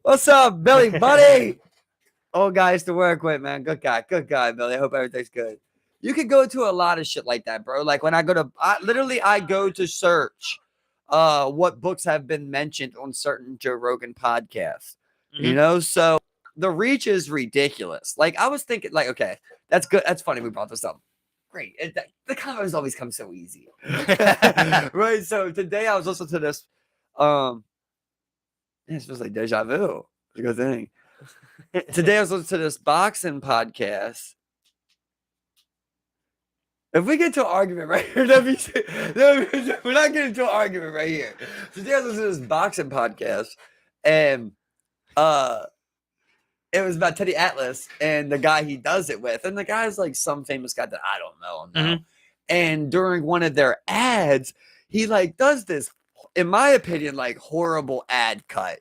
What's up, Billy, buddy? Old guys to work with, man. Good guy, Billy. I hope everything's good. You could go to a lot of shit like that, bro. Like when I go to, I go to search, what books have been mentioned on certain Joe Rogan podcasts. You know, so the reach is ridiculous. Like I was thinking, like, okay, that's good. That's funny. We brought this up. Great. The comments always come so easy, right? So today I was listening to this. It's just like deja vu. It's a good thing. Today I was listening to this boxing podcast. If we get to an argument right here, we're not getting into an argument right here. Today I was listening to this boxing podcast, and it was about Teddy Atlas and the guy he does it with, and the guy's like some famous guy that I don't know. And during one of their ads, he like does this, in my opinion, like horrible ad cut.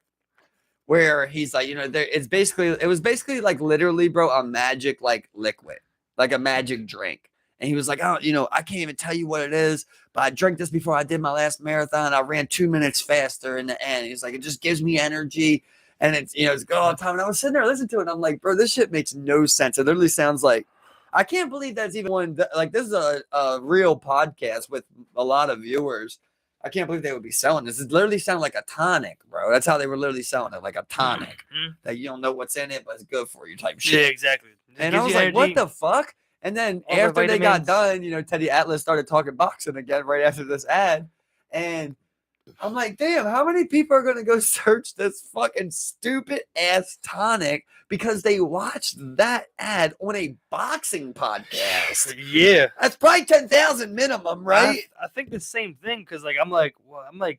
Where he's like, it was basically like literally, bro, a magic like liquid, like a magic drink. And he was like, oh, I can't even tell you what it is, but I drank this before I did my last marathon. I ran 2 minutes faster in the end. He's like, it just gives me energy. And it's, it's good all the time. And I was sitting there listening to it. And I'm like, bro, this shit makes no sense. It literally sounds like, I can't believe that's even one, like this is a real podcast with a lot of viewers. I can't believe they would be selling this. It literally sounded like a tonic, bro. That's how they were literally selling it, like a tonic. That you don't know what's in it, but it's good for you type shit. Yeah, exactly. And I was like, what the fuck? And then after they got done, Teddy Atlas started talking boxing again right after this ad. And I'm like, damn, how many people are going to go search this fucking stupid ass tonic because they watched that ad on a boxing podcast? Yeah. That's probably 10,000 minimum, right? I think the same thing because, like,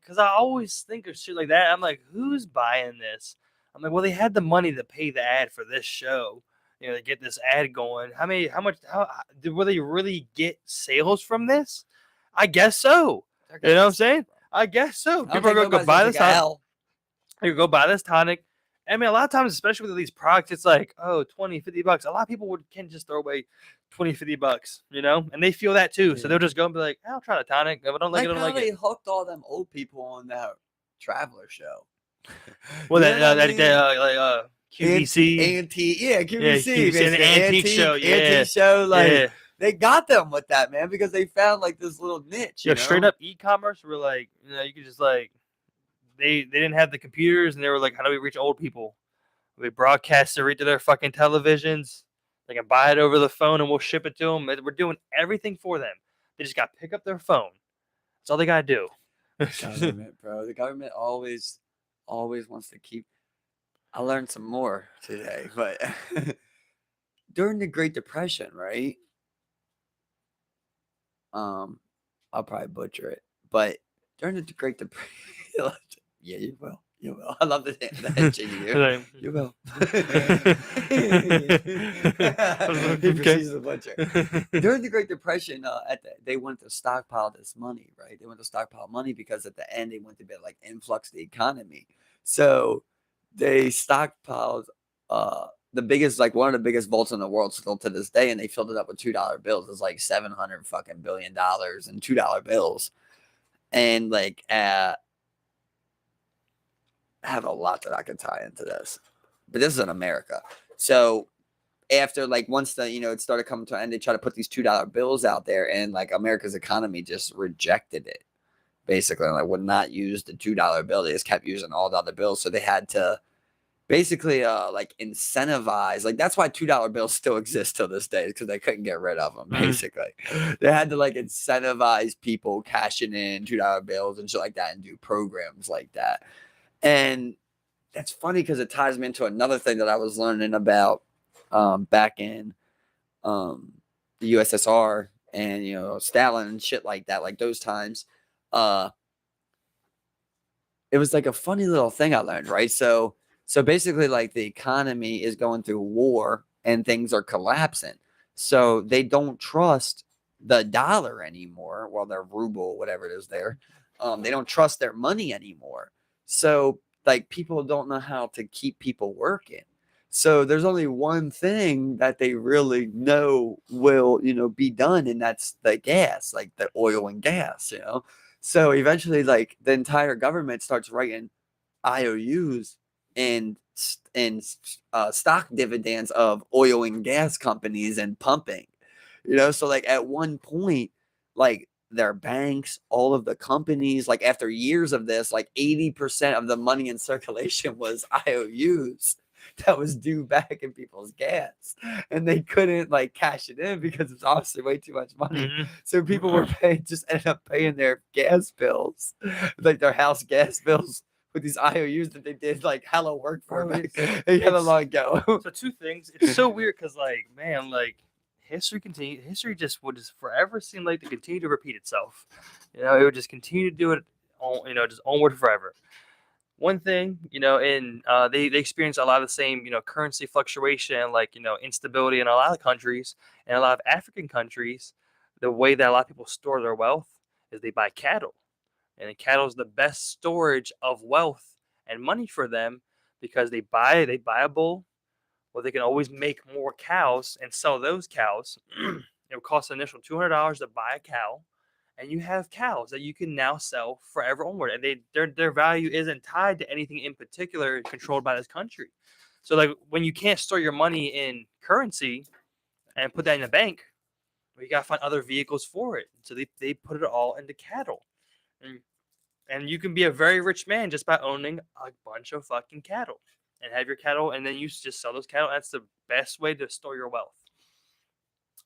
because I always think of shit like that. I'm like, who's buying this? I'm like, well, they had the money to pay the ad for this show, to get this ad going. How will they really get sales from this? I guess so. You know what I'm saying? I guess so. People are going to go buy this tonic. You go buy this tonic. I mean, a lot of times, especially with these products, it's like, oh, $20, $50. A lot of people can just throw away $20, $50, and they feel that too. Yeah. So they'll just go and be like, I'll try the tonic. If I don't like it, I don't like it. They hooked all them old people on that Traveler show. Well, QVC. QVC. Yeah, an antique show. Yeah. Antique show. Like, they got them with that, man, because they found like this little niche. Straight up e-commerce. We're like, you could just like, they didn't have the computers, and they were like, how do we reach old people? We broadcast it right to their fucking televisions. They can buy it over the phone, and we'll ship it to them. We're doing everything for them. They just got to pick up their phone. That's all they got to do. Government, bro. The government always wants to keep. I learned some more today, but during the Great Depression, right? I'll probably butcher it, but during the Great Depression, yeah, you will. You will. I love the head shaking you. You will. He's the butcher. During the Great Depression, they wanted to stockpile this money, right? They wanted to stockpile money because at the end they wanted to be like influx the economy. So they stockpiled the biggest, like one of the biggest vaults in the world still to this day, and they filled it up with $2 bills. It's like $700 fucking billion in $2 bills, and like I have a lot that I could tie into this, but this is in America. So after like once the it started coming to an end, they tried to put these $2 bills out there, and like America's economy just rejected it, basically, and like would not use the $2 bill. They just kept using all the other bills, so they had to basically like incentivize. Like that's why $2 bills still exist till this day, because they couldn't get rid of them. Basically, they had to like incentivize people cashing in $2 bills and shit like that, and do programs like that. And that's funny because it ties me into another thing that I was learning about back in the USSR and, Stalin and shit like that, like those times. It was like a funny little thing I learned, right? So basically, like the economy is going through war and things are collapsing. So they don't trust the dollar anymore. Well, their ruble, whatever it is there. They don't trust their money anymore. So, like, people don't know how to keep people working. So there's only one thing that they really know will, be done, and that's the gas, like the oil and gas, So eventually, like, the entire government starts writing IOUs in stock dividends of oil and gas companies and pumping. So like at one point, like their banks, all of the companies, like after years of this, like 80% of the money in circulation was IOUs that was due back in people's gas, and they couldn't like cash it in because it's obviously way too much money. So people were just ended up paying their gas bills, like their house gas bills, with these IOUs that they did like hella work for hella long ago. So two things. It's so weird because like, man, like history just would just forever seem like to continue to repeat itself. It would just continue to do it just onward forever. One thing, they experience a lot of the same, currency fluctuation, like, instability in a lot of countries and a lot of African countries. The way that a lot of people store their wealth is they buy cattle. And cattle is the best storage of wealth and money for them because they buy a bull, or they can always make more cows and sell those cows. It would cost an initial $200 to buy a cow, and you have cows that you can now sell forever onward, and their value isn't tied to anything in particular controlled by this country. So like when you can't store your money in currency and put that in a bank, well, you gotta find other vehicles for it. So they put it all into cattle. And you can be a very rich man just by owning a bunch of fucking cattle and have your cattle, and then you just sell those cattle. That's the best way to store your wealth.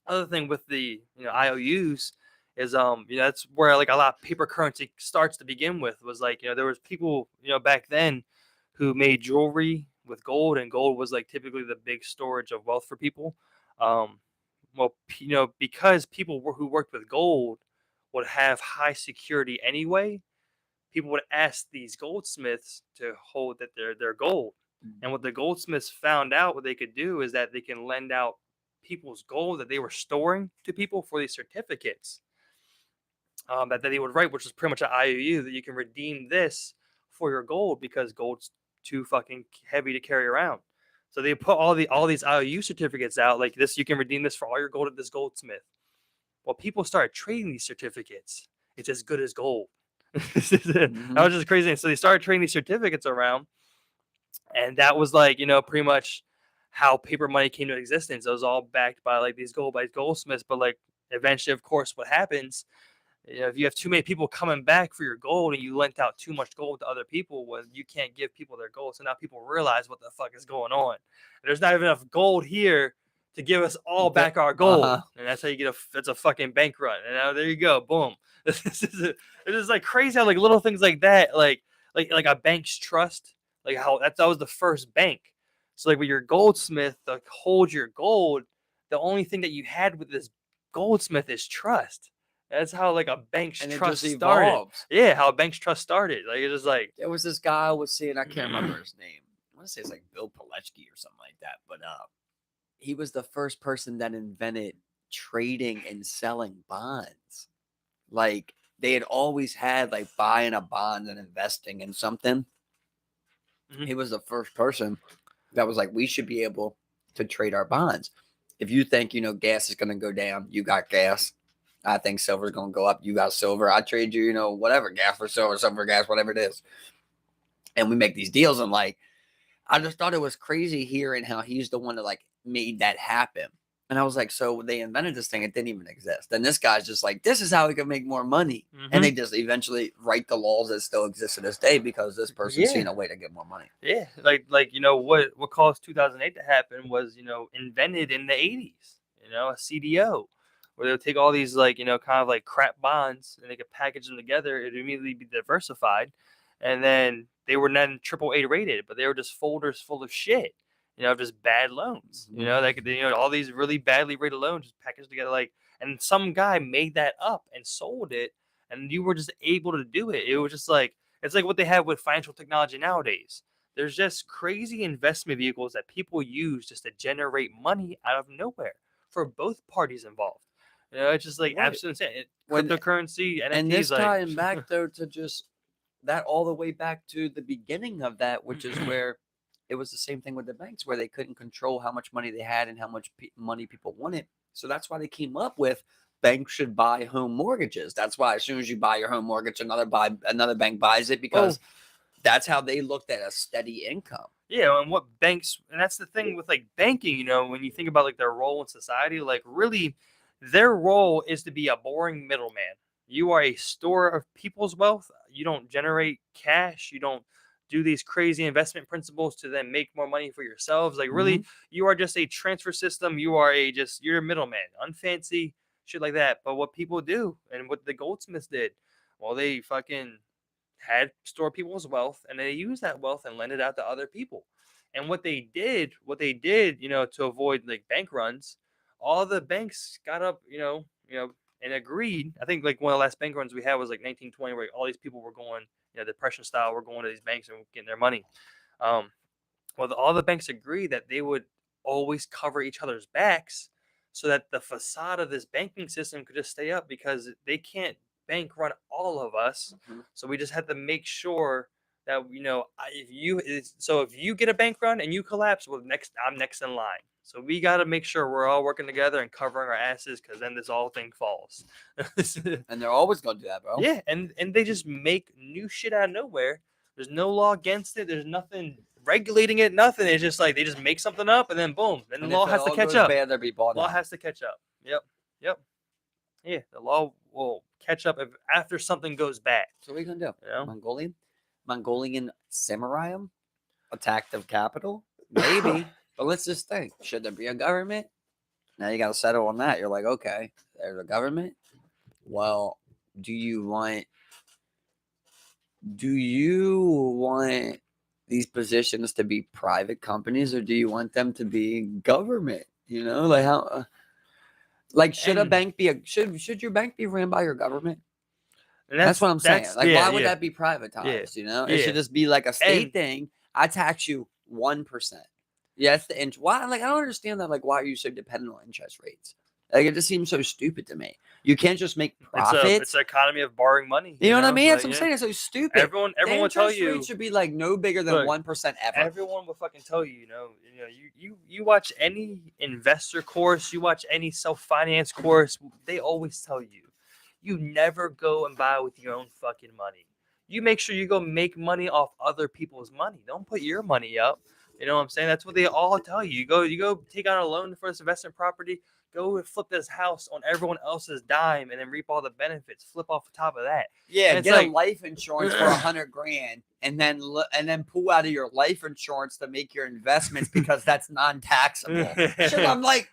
Other thing with the IOUs is that's where like a lot of paper currency starts to begin with. Was like there was people back then who made jewelry with gold, and gold was like typically the big storage of wealth for people. Well, because people who worked with gold would have high security anyway, people would ask these goldsmiths to hold that their gold. And what the goldsmiths found out what they could do is that they can lend out people's gold that they were storing to people for these certificates that they would write, which is pretty much an IOU that you can redeem this for your gold because gold's too fucking heavy to carry around. So they put all these IOU certificates out like this. You can redeem this for all your gold at this goldsmith. Well, people started trading these certificates. It's as good as gold. That was just crazy. And so they started trading these certificates around, and that was like pretty much how paper money came to existence. It was all backed by like these goldsmiths. But like eventually, of course, what happens if you have too many people coming back for your gold and you lent out too much gold to other people, well, you can't give people their gold. So now people realize what the fuck is going on. And there's not even enough gold here to give us all back our gold. And that's how you get that's a fucking bank run. And now there you go. Boom. It is like crazy how like little things like that, like a bank's trust, like how that was the first bank. So like with your goldsmith to hold your gold, the only thing that you had with this goldsmith is trust. That's how like a bank's trust started. Yeah, how a bank's trust started. Like it was like there was this guy I was seeing, I can't remember his name. I want to say it's like Bill Palechki or something like that. But he was the first person that invented trading and selling bonds. Like they had always had like buying a bond and investing in something. He was the first person that was like, we should be able to trade our bonds. If you think, gas is going to go down, you got gas. I think silver's going to go up. You got silver. I trade you, whatever, gas for silver, silver for gas, whatever it is. And we make these deals. And like, I just thought it was crazy hearing how he's the one that like made that happen. And I was like, so they invented this thing. It didn't even exist. And this guy's just like, this is how we can make more money. And they just eventually write the laws that still exist to this day because this person's seen a way to get more money. Yeah. Like what caused 2008 to happen was, invented in the 80s, a CDO. Where they would take all these like kind of like crap bonds and they could package them together. It'd immediately be diversified, and then they were then AAA rated, but they were just folders full of shit. Just bad loans. They could all these really badly rated loans just packaged together like. And some guy made that up and sold it, and you were just able to do it. It was just like it's like what they have with financial technology nowadays. There's just crazy investment vehicles that people use just to generate money out of nowhere for both parties involved. It's just like absolutely insane. Cryptocurrency, NFTs, and this tying back though to just that all the way back to the beginning of that, which is where it was the same thing with the banks, where they couldn't control how much money they had and how much money people wanted. So that's why they came up with banks should buy home mortgages. That's why as soon as you buy your home mortgage, another bank buys it because that's how they looked at a steady income. Yeah, and what banks, and that's the thing with like banking, when you think about like their role in society, like really their role is to be a boring middleman. You are a store of people's wealth. You don't generate cash. You don't do these crazy investment principles to then make more money for yourselves. Like Hmm. really, you are just a transfer system. You are you're a middleman, unfancy shit like that. But what people do and what the goldsmiths did, well, they fucking had store people's wealth and they used that wealth and lend it out to other people. And what they did, to avoid like bank runs, all the banks got up, and agreed. I think like one of the last bank runs we had was like 1920, where all these people were going, depression style, were going to these banks and getting their money. Um, well, all the banks agreed that they would always cover each other's backs so that the facade of this banking system could just stay up, because they can't bank run all of us. Hmm. So we just had to make sure that if you get a bank run and you collapse, well, I'm next in line. So we got to make sure we're all working together and covering our asses, because then this whole thing falls. And they're always gonna do that, bro. Yeah, and they just make new shit out of nowhere. There's no law against it. There's nothing regulating it. Nothing. It's just like they just make something up, and then boom, then the And law if it has to all catch goes up. bad, they'll be bought Law out. has to catch up. Yep. Yep. Yeah, the law will catch up after something goes bad. So what are you gonna do? You know? Mongolian samurai attack the capital? Maybe. But let's just think. Should there be a government? Now you gotta settle on that. You're like, okay, there's a government. Well, do you want these positions to be private companies, or do you want them to be government? Like how like should a And- bank be should your bank be ran by your government? And That's what I'm saying. Like, yeah, why would yeah. that be privatized? It Yeah. should just be like a state And- thing. I tax you 1%. Yeah, it's the inch. Why? Like, I don't understand that. Like, why are you so dependent on interest rates? Like, it just seems so stupid to me. You can't just make profits. It's an economy of borrowing money. You know what I mean? That's Like, what I'm yeah. saying. It's so stupid. Everyone will tell Interest you. rate should be like no bigger than Look, 1% ever. Everyone will fucking tell you, you watch any investor course, you watch any self-finance course, they always tell you never go and buy with your own fucking money. You make sure you go make money off other people's money. Don't put your money up. You know what I'm saying? That's what they all tell you. You go take out a loan for this investment property, go and flip this house on everyone else's dime and then reap all the benefits. Flip off the top of that. Yeah, And it's get like- a life insurance for $100,000, and then pull out of your life insurance to make your investments because that's non-taxable. Shit, I'm like,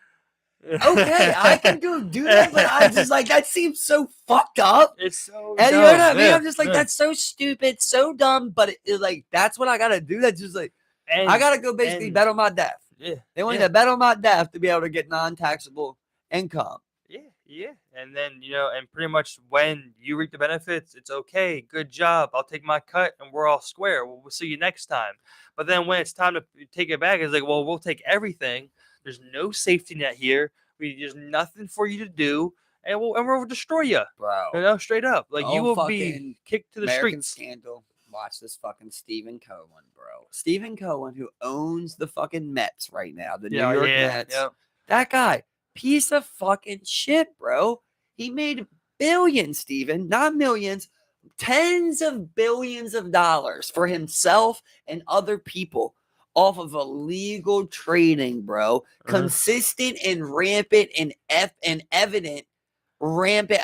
okay, I can go do that, but I'm just like, that seems so fucked up. It's so And dumb. you know what I mean? Yeah, I'm just like, yeah. that's so stupid, so dumb, but like, that's what I gotta do. That's just like, And- I gotta go basically and- bet on my death. Yeah. They want yeah. to bet on my death to be able to get non-taxable income. Yeah. And then, and pretty much when you reap the benefits, it's okay. Good job. I'll take my cut and we're all square. We'll see you next time. But then when it's time to take it back, it's like, well, we'll take everything. There's no safety net here. There's nothing for you to do. And we'll destroy you. Bro. Straight up. Like, you will be Fucking kicked to the American streets. Scandal. Watch this fucking Stephen Cohen, bro. Stephen Cohen, who owns the fucking Mets right now, the New York Mets. Yeah. That guy, piece of fucking shit, bro. He made billions, Stephen, not millions, tens of billions of dollars for himself and other people off of illegal trading, bro. Consistent and rampant and evident rampant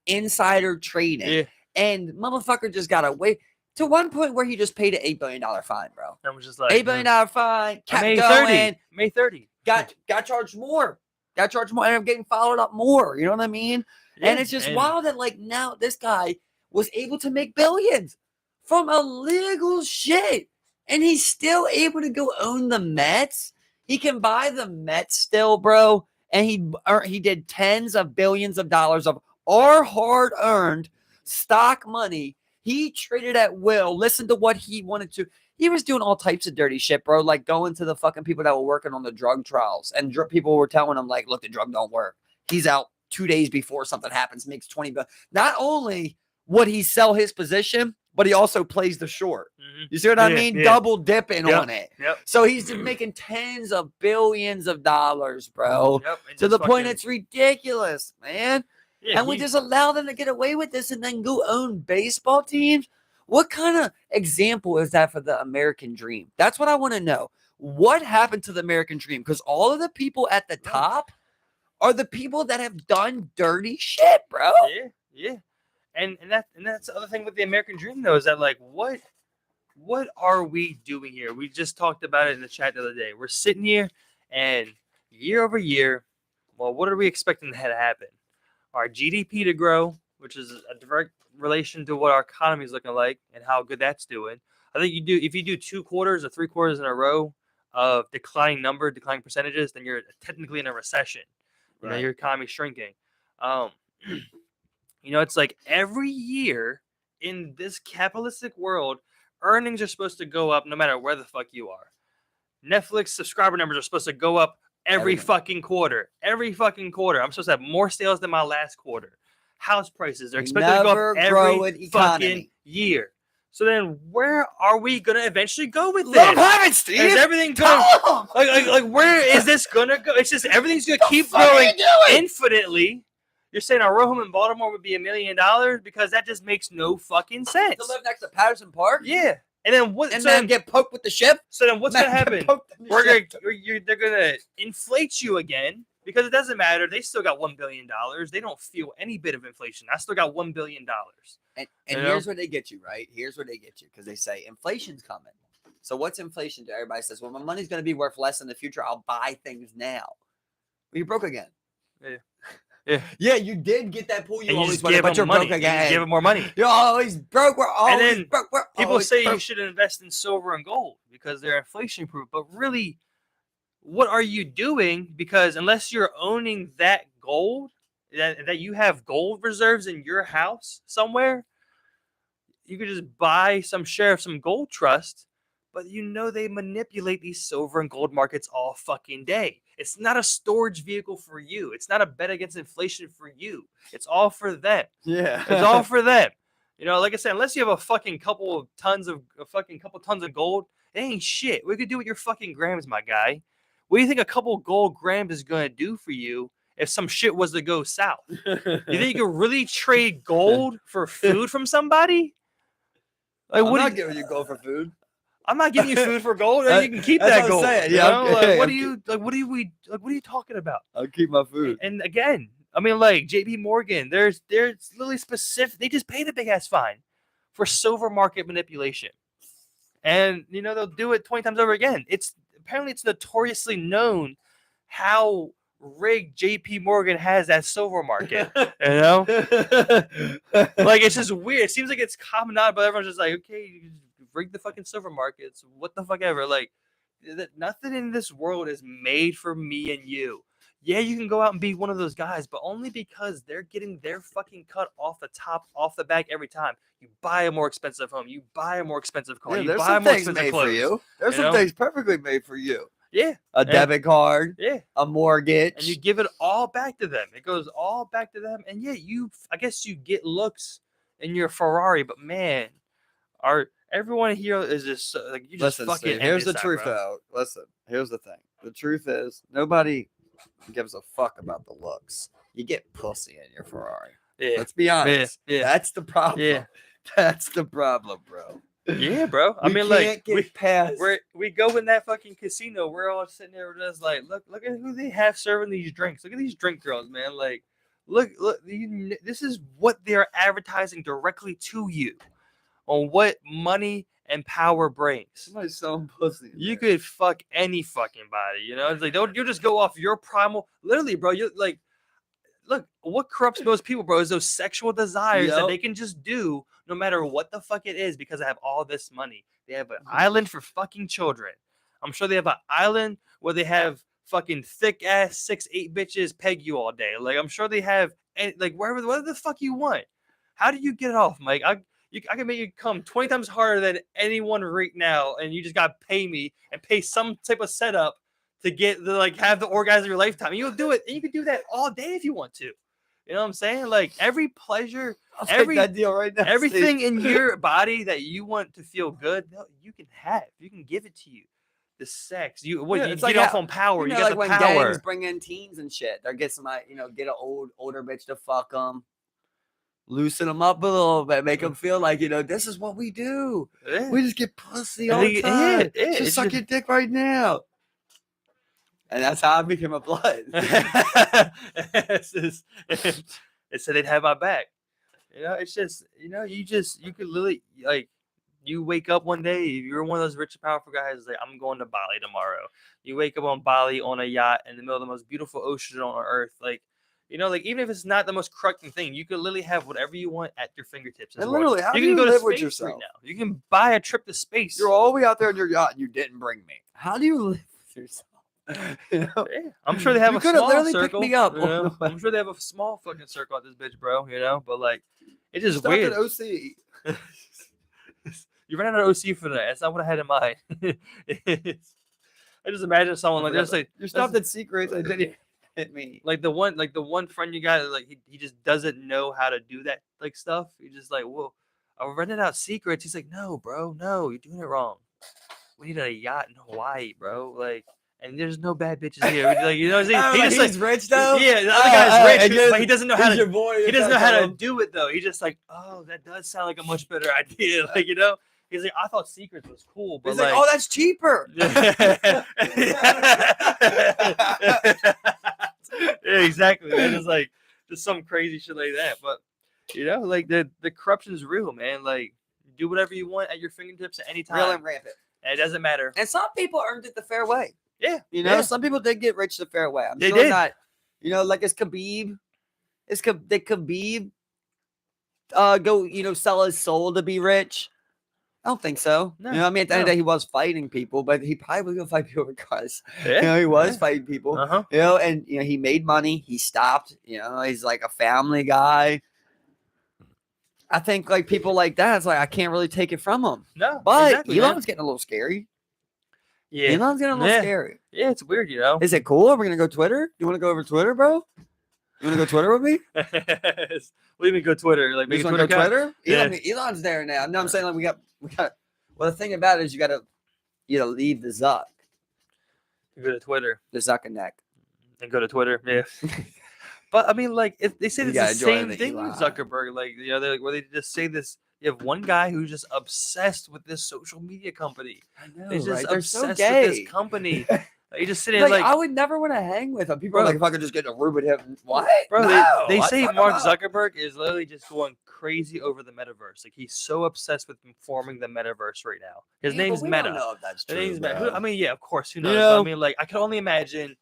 insider trading. Yeah. And motherfucker just got away to one point where he just paid an $8 billion fine, bro. I was just like, $8 billion fine, kept May going, 30. May 30. got charged more. Got charged more, and I'm getting followed up more. You know what I mean? Yeah, And it's just wild that like now this guy was able to make billions from illegal shit, and he's still able to go own the Mets. He can buy the Mets still, bro, and he did tens of billions of dollars of our hard-earned stock money. He traded at will. Listen to what he wanted to. He was doing all types of dirty shit, bro. Like going to the fucking people that were working on the drug trials, and people were telling him like, "Look, the drug don't work." He's out 2 days before something happens, makes 20 billion. Not only would he sell his position, but he also plays the short. Mhm. You see what I Yeah, mean? yeah. Double dipping Yep, on it. Yep. So he's just making tens of billions of dollars, bro. Yep. And To the just point fucking- it's ridiculous, man. yeah, And we he- just allow them to get away with this and then go own baseball teams. What kind of example is that for the American dream? That's what I want to know. What happened to the American dream? Because all of the people at the top are the people that have done dirty shit, bro. Yeah. And that's the other thing with the American dream though, is that like what are we doing here? We just talked about it in the chat the other day. We're sitting here and year over year, well, what are we expecting to happen? Our GDP to grow, which is a direct relation to what our economy is looking like and how good that's doing. I think if you do 2 quarters or 3 quarters in a row of declining percentages, then you're technically in a recession. You know, your economy's shrinking. You know, it's like every year in this capitalistic world, earnings are supposed to go up no matter where the fuck you are. Netflix subscriber numbers are supposed to go up every fucking quarter. Every fucking quarter. I'm supposed to have more sales than my last quarter. House prices are expected to go up every fucking year. So then, where are we gonna eventually go with this? Steve. Is everything gonna like where is this gonna go? It's just everything's gonna keep growing infinitely. You're saying a row home in Baltimore would be $1 million because that just makes no fucking sense. To live next to Patterson Park? Yeah. And then what? And then get poked with the ship? So then what's gonna happen? They're gonna inflate you again because it doesn't matter. They still got $1 billion. They don't feel any bit of inflation. I still got $1 billion. And here's where they get you, right? Here's where they get you because they say inflation's coming. So what's inflation? Everybody says, well, my money's going to be worth less in the future. I'll buy things now. Well, you're broke again. Yeah, you did get that pool you always wanted, but you're broke again. You give them more money. You're always broke. We're always broke. People say you should invest in silver and gold because they're inflation proof. But really, what are you doing? Because unless you're owning that gold, that you have gold reserves in your house somewhere, you could just buy some share of some gold trust. But you know they manipulate these silver and gold markets all fucking day. It's not a storage vehicle for you. It's not a bet against inflation for you. It's all for them. Yeah. It's all for them. You know, like I said, unless you have a fucking couple tons of gold, it ain't shit. What you could do with your fucking grams, my guy? What do you think a couple gold grams is gonna do for you if some shit was to go south? You think you could really trade gold for food from somebody? Like, I'm not giving you gold for food. I'm not giving you food for gold, or you can keep that gold. Saying. Yeah, what are you talking about? I'll keep my food. And again, I mean, like JP Morgan, there's literally specific. They just paid a big ass fine for silver market manipulation, and you know they'll do it 20 times over again. It's notoriously known how rigged JP Morgan has that silver market. You know, like it's just weird. It seems like it's common knowledge, but everyone's just like, okay, you rig the fucking silver markets, what the fuck ever. Like, nothing in this world is made for me and you. Yeah, you can go out and be one of those guys, but only because they're getting their fucking cut off the top, off the back every time. You buy a more expensive home, you buy a more expensive car, you buy more expensive clothes. For you. There's some things perfectly made for you. Yeah. A debit card. Yeah. A mortgage. And you give it all back to them. It goes all back to them. And yeah, I guess you get looks in your Ferrari, but man, everyone here is just like you just fucking. Steve, here's the truth, though. Listen, here's the thing. The truth is, nobody gives a fuck about the looks. You get pussy in your Ferrari. Yeah. Let's be honest. Yeah. That's the problem. Yeah. That's the problem, bro. Yeah, bro. I mean, like we go in that fucking casino. We're all sitting there just like, look at who they have serving these drinks. Look at these drink girls, man. Like, look. This is what they're advertising directly to you on what money and power brings. Somebody's selling pussy. You could fuck any fucking body, you know? It's like you'll just go off your primal. Literally, bro. You like, look, what corrupts most people, bro, is those sexual desires that they can just do no matter what the fuck it is because they have all this money. They have an island for fucking children. I'm sure they have an island where they have fucking thick ass 6'8" bitches peg you all day. Like I'm sure they have like whatever the fuck you want. How do you get it off, Mike? I can make you come 20 times harder than anyone right now, and you just gotta pay me and pay some type of setup to get have the orgasm of your lifetime. And you'll do it, and you can do that all day if you want to. You know what I'm saying? Like every pleasure, take that deal right now, everything in your body that you want to feel good, you can have. You can give it to you. The sex, you get off on power. You got the when power. Gangs bring in teens and shit. They get somebody, get an older bitch to fuck them. loosen them up a little bit, make them feel like, this is what we do. Yeah. We just get pussy And all the time. yeah, Just it's suck just- your dick right now. And that's how I became a blood. It said they'd have my back. It's just, you could literally, like, you wake up one day, you're one of those rich and powerful guys, like, I'm going to Bali tomorrow. You wake up on Bali on a yacht in the middle of the most beautiful ocean on earth. Like, like, even if it's not the most correcting thing, you could literally have whatever you want at your fingertips. And literally, how do can you go live to with space yourself? right now. You can buy a trip to space. You're all the way out there on your yacht and you didn't bring me. How do you live with yourself? Yeah, I'm sure they have You a could have small literally circle. picked me up. I'm sure they have a small fucking circle at this bitch, bro. But like, it's just Stuck weird. at OC. You ran out of OC for that. That's not what I had in mind. I just imagine someone like this, like you stopped at Secrets and then you hit me. like the one friend you got, like he just doesn't know how to do that like stuff. He's just like, whoa, I'm renting out Secrets. He's like, no, bro, no, you're doing it wrong. We need a yacht in Hawaii, bro. Like, and there's no bad bitches here. Like, he He's rich though. Yeah, the other guy's rich, but he doesn't know how to. Boy, He doesn't know how to do it though. He's just like, oh, that does sound like a much better idea. Like, he's like, I thought Secrets was cool, but He's like, oh, that's cheaper. yeah, exactly. Man. It's like just some crazy shit like that. But like the corruption is real, man. Like, do whatever you want at your fingertips at any time. Real and rampant. And it doesn't matter. And some people earned it the fair way. Yeah, Some people did get rich the fair way. I'm They sure did. not. Like it's Khabib. Did Khabib go, sell his soul to be rich? I don't think so. No, I mean, at the end of the day, he was fighting people, but he probably was gonna fight people regardless. Yeah, He was fighting people. Uh-huh. And he made money. He stopped. He's like a family guy. I think like people like that, it's like I can't really take it from him. No, But exactly, Elon's getting a little scary. Yeah, Elon's getting a little scary. Yeah, it's weird, Is it cool? Are we gonna go Twitter? You want to go over Twitter, bro? You want to go Twitter with me? What do you mean go Twitter? Like, You make just a want to Twitter go account? Twitter? Elon's there now. No, I'm saying like we got. Well, the thing about it is you gotta leave the Zuck, You go to Twitter the Zuck and neck. and go to Twitter. Yeah. But I mean, like, if they say You it's the gotta join same the thing with Elon. Zuckerberg. Like, they're like, where they just say this. You have one guy who's just obsessed with this social media company. I know, He's just They're so obsessed gay. with this company. He just sitting there Like, like, I would never want to hang with him. People are Bro. like, if I could just get a room with him, what? bro, No, they what say the Mark fuck? Zuckerberg is literally just going crazy over the metaverse. Like, he's so obsessed with forming the metaverse right now. His Yeah, name's but we don't Meta. know if that's His true, name's Meta. bro. I mean, yeah, of course, who knows? You But know? I mean, like, I can only imagine.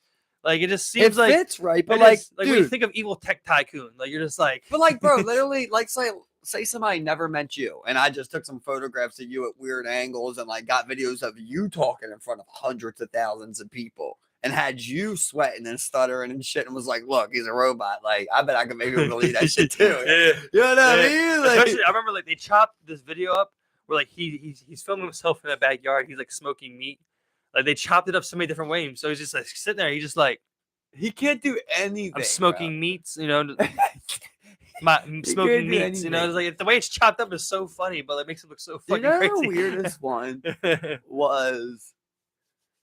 Like, it just It seems like fits right, but it like, is- when you dude, think of evil tech tycoon, like, you're just like, but like, bro, literally, like, say somebody never met you, and I just took some photographs of you at weird angles and like got videos of you talking in front of hundreds of thousands of people and had you sweating and stuttering and shit and was like, look, he's a robot. Like, I bet I could maybe believe that shit too. Yeah. You know what I mean? Like, Especially, I remember like they chopped this video up where like he's filming himself in the backyard. He's like smoking meat. Like they chopped it up so many different ways. So he's just like sitting there. He's just like, he can't do anything. I'm smoking meats. My can't smoking do meats. It's like the way it's chopped up is so funny, but it makes it look so fucking The crazy. weirdest one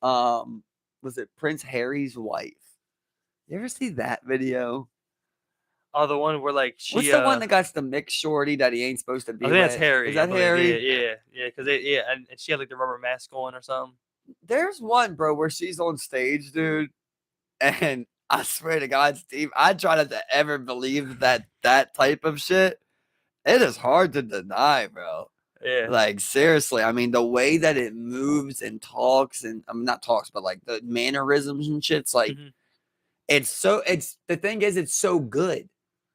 was it Prince Harry's wife? You ever see that video? Oh, the one where like she. What's the one that got the mixed shorty that he ain't supposed to be I think with? that's Harry. Is I that believe. Harry? Yeah. Because and she had like the rubber mask on or something. There's one, bro, where she's on stage, dude, and I swear to God, Steve, I try not to ever believe that type of shit. It is hard to deny, bro. Yeah. Like, seriously, I mean, the way that it moves and talks, and I mean, not talks, but like the mannerisms and shit's like, Mhm. the thing is, it's so good.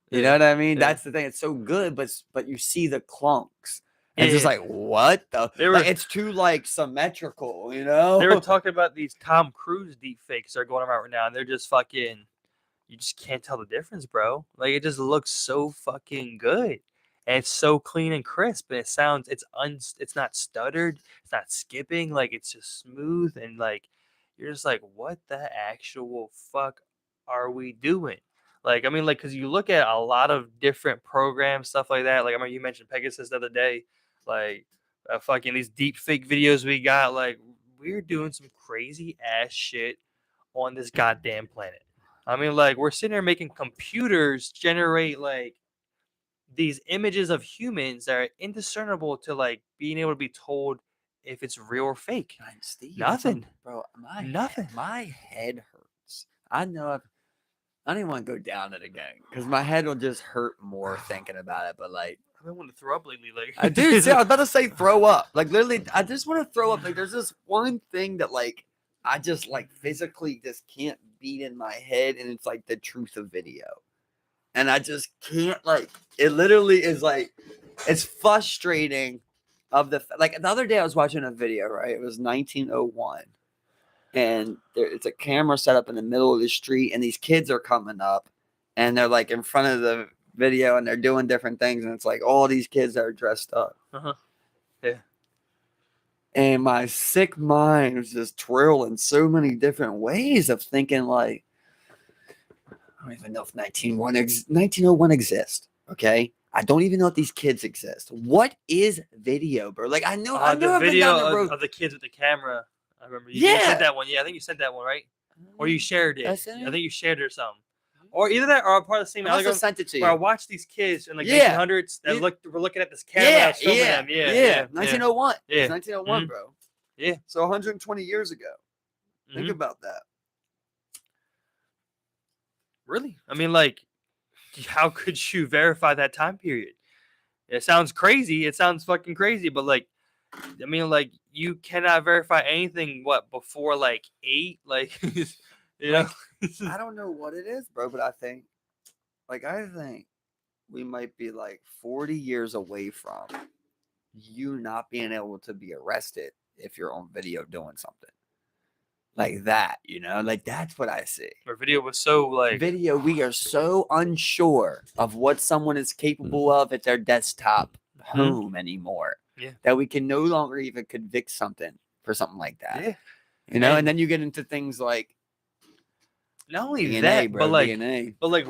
You know Yeah. what I mean? Yeah. That's the thing. It's so good, but you see the clunks. Yeah, It's just yeah. like, what the? They were- Like, it's too like symmetrical, you know? They were talking about these Tom Cruise deep fakes that are going around right now, and they're just fucking. You just can't tell the difference, bro. Like it just looks so fucking good, and it's so clean and crisp, and it sounds it's not stuttered, it's not skipping, like it's just smooth, and like you're just like, what the actual fuck are we doing? Like I mean, like because you look at a lot of different programs, stuff like that. Like I remember you mentioned Pegasus the other day, like fucking these deep fake videos we got. Like we're doing some crazy ass shit on this goddamn planet. I mean, like we're sitting there making computers generate like these images of humans that are indiscernible to like being able to be told if it's real or fake. Steve, Nothing. bro. Nothing. My head hurts. I know. I don't even want to go down it again because my head will just hurt more thinking about it. But like, I've been wanting to throw up lately. Like, I do. See, I was about to say throw up. Like literally, I just want to throw up. Like there's this one thing that like I just like physically just can't beat in my head, and it's like the truth of video, and I just can't like. It literally is like it's frustrating. Like the other day, I was watching a video. Right, it was 1901. And it's a camera set up in the middle of the street, and these kids are coming up, and they're like in front of the video, and they're doing different things, and it's like all these kids that are dressed up. Yeah. And my sick mind was just twirling so many different ways of thinking like, I don't even know if 1901 exists. Okay. I don't even know if these kids exist. What is video, bro? Like I know the I've been video down the road. of the kids with the camera. I remember you Yeah. sent that one. Yeah, I think you sent that one, right? Or you shared it. I I sent it? think you shared it or something. Or either that or a part of the same. I must have sent it to Where I you. watched these kids in like Yeah. 1900s that Yeah. we're looking at this camera that's filming them. Yeah. 1901. Yeah. It's 1901, Mhm. bro. Yeah. So 120 years ago. Think Mhm. about that. Really? I mean, like, how could you verify that time period? It sounds crazy. It sounds fucking crazy, but like, I mean, like, you cannot verify anything. What before like 8? Like, you know? I don't know what it is, bro, but I think we might be like 40 years away from you not being able to be arrested if you're on video doing something like that, like that's what I see. Our video was so like Video, we are so unsure of what someone is capable of at their desktop home anymore. Yeah. That we can no longer even convict something for something like that. Yeah. And then you get into things like not only DNA, that, bro, but DNA. like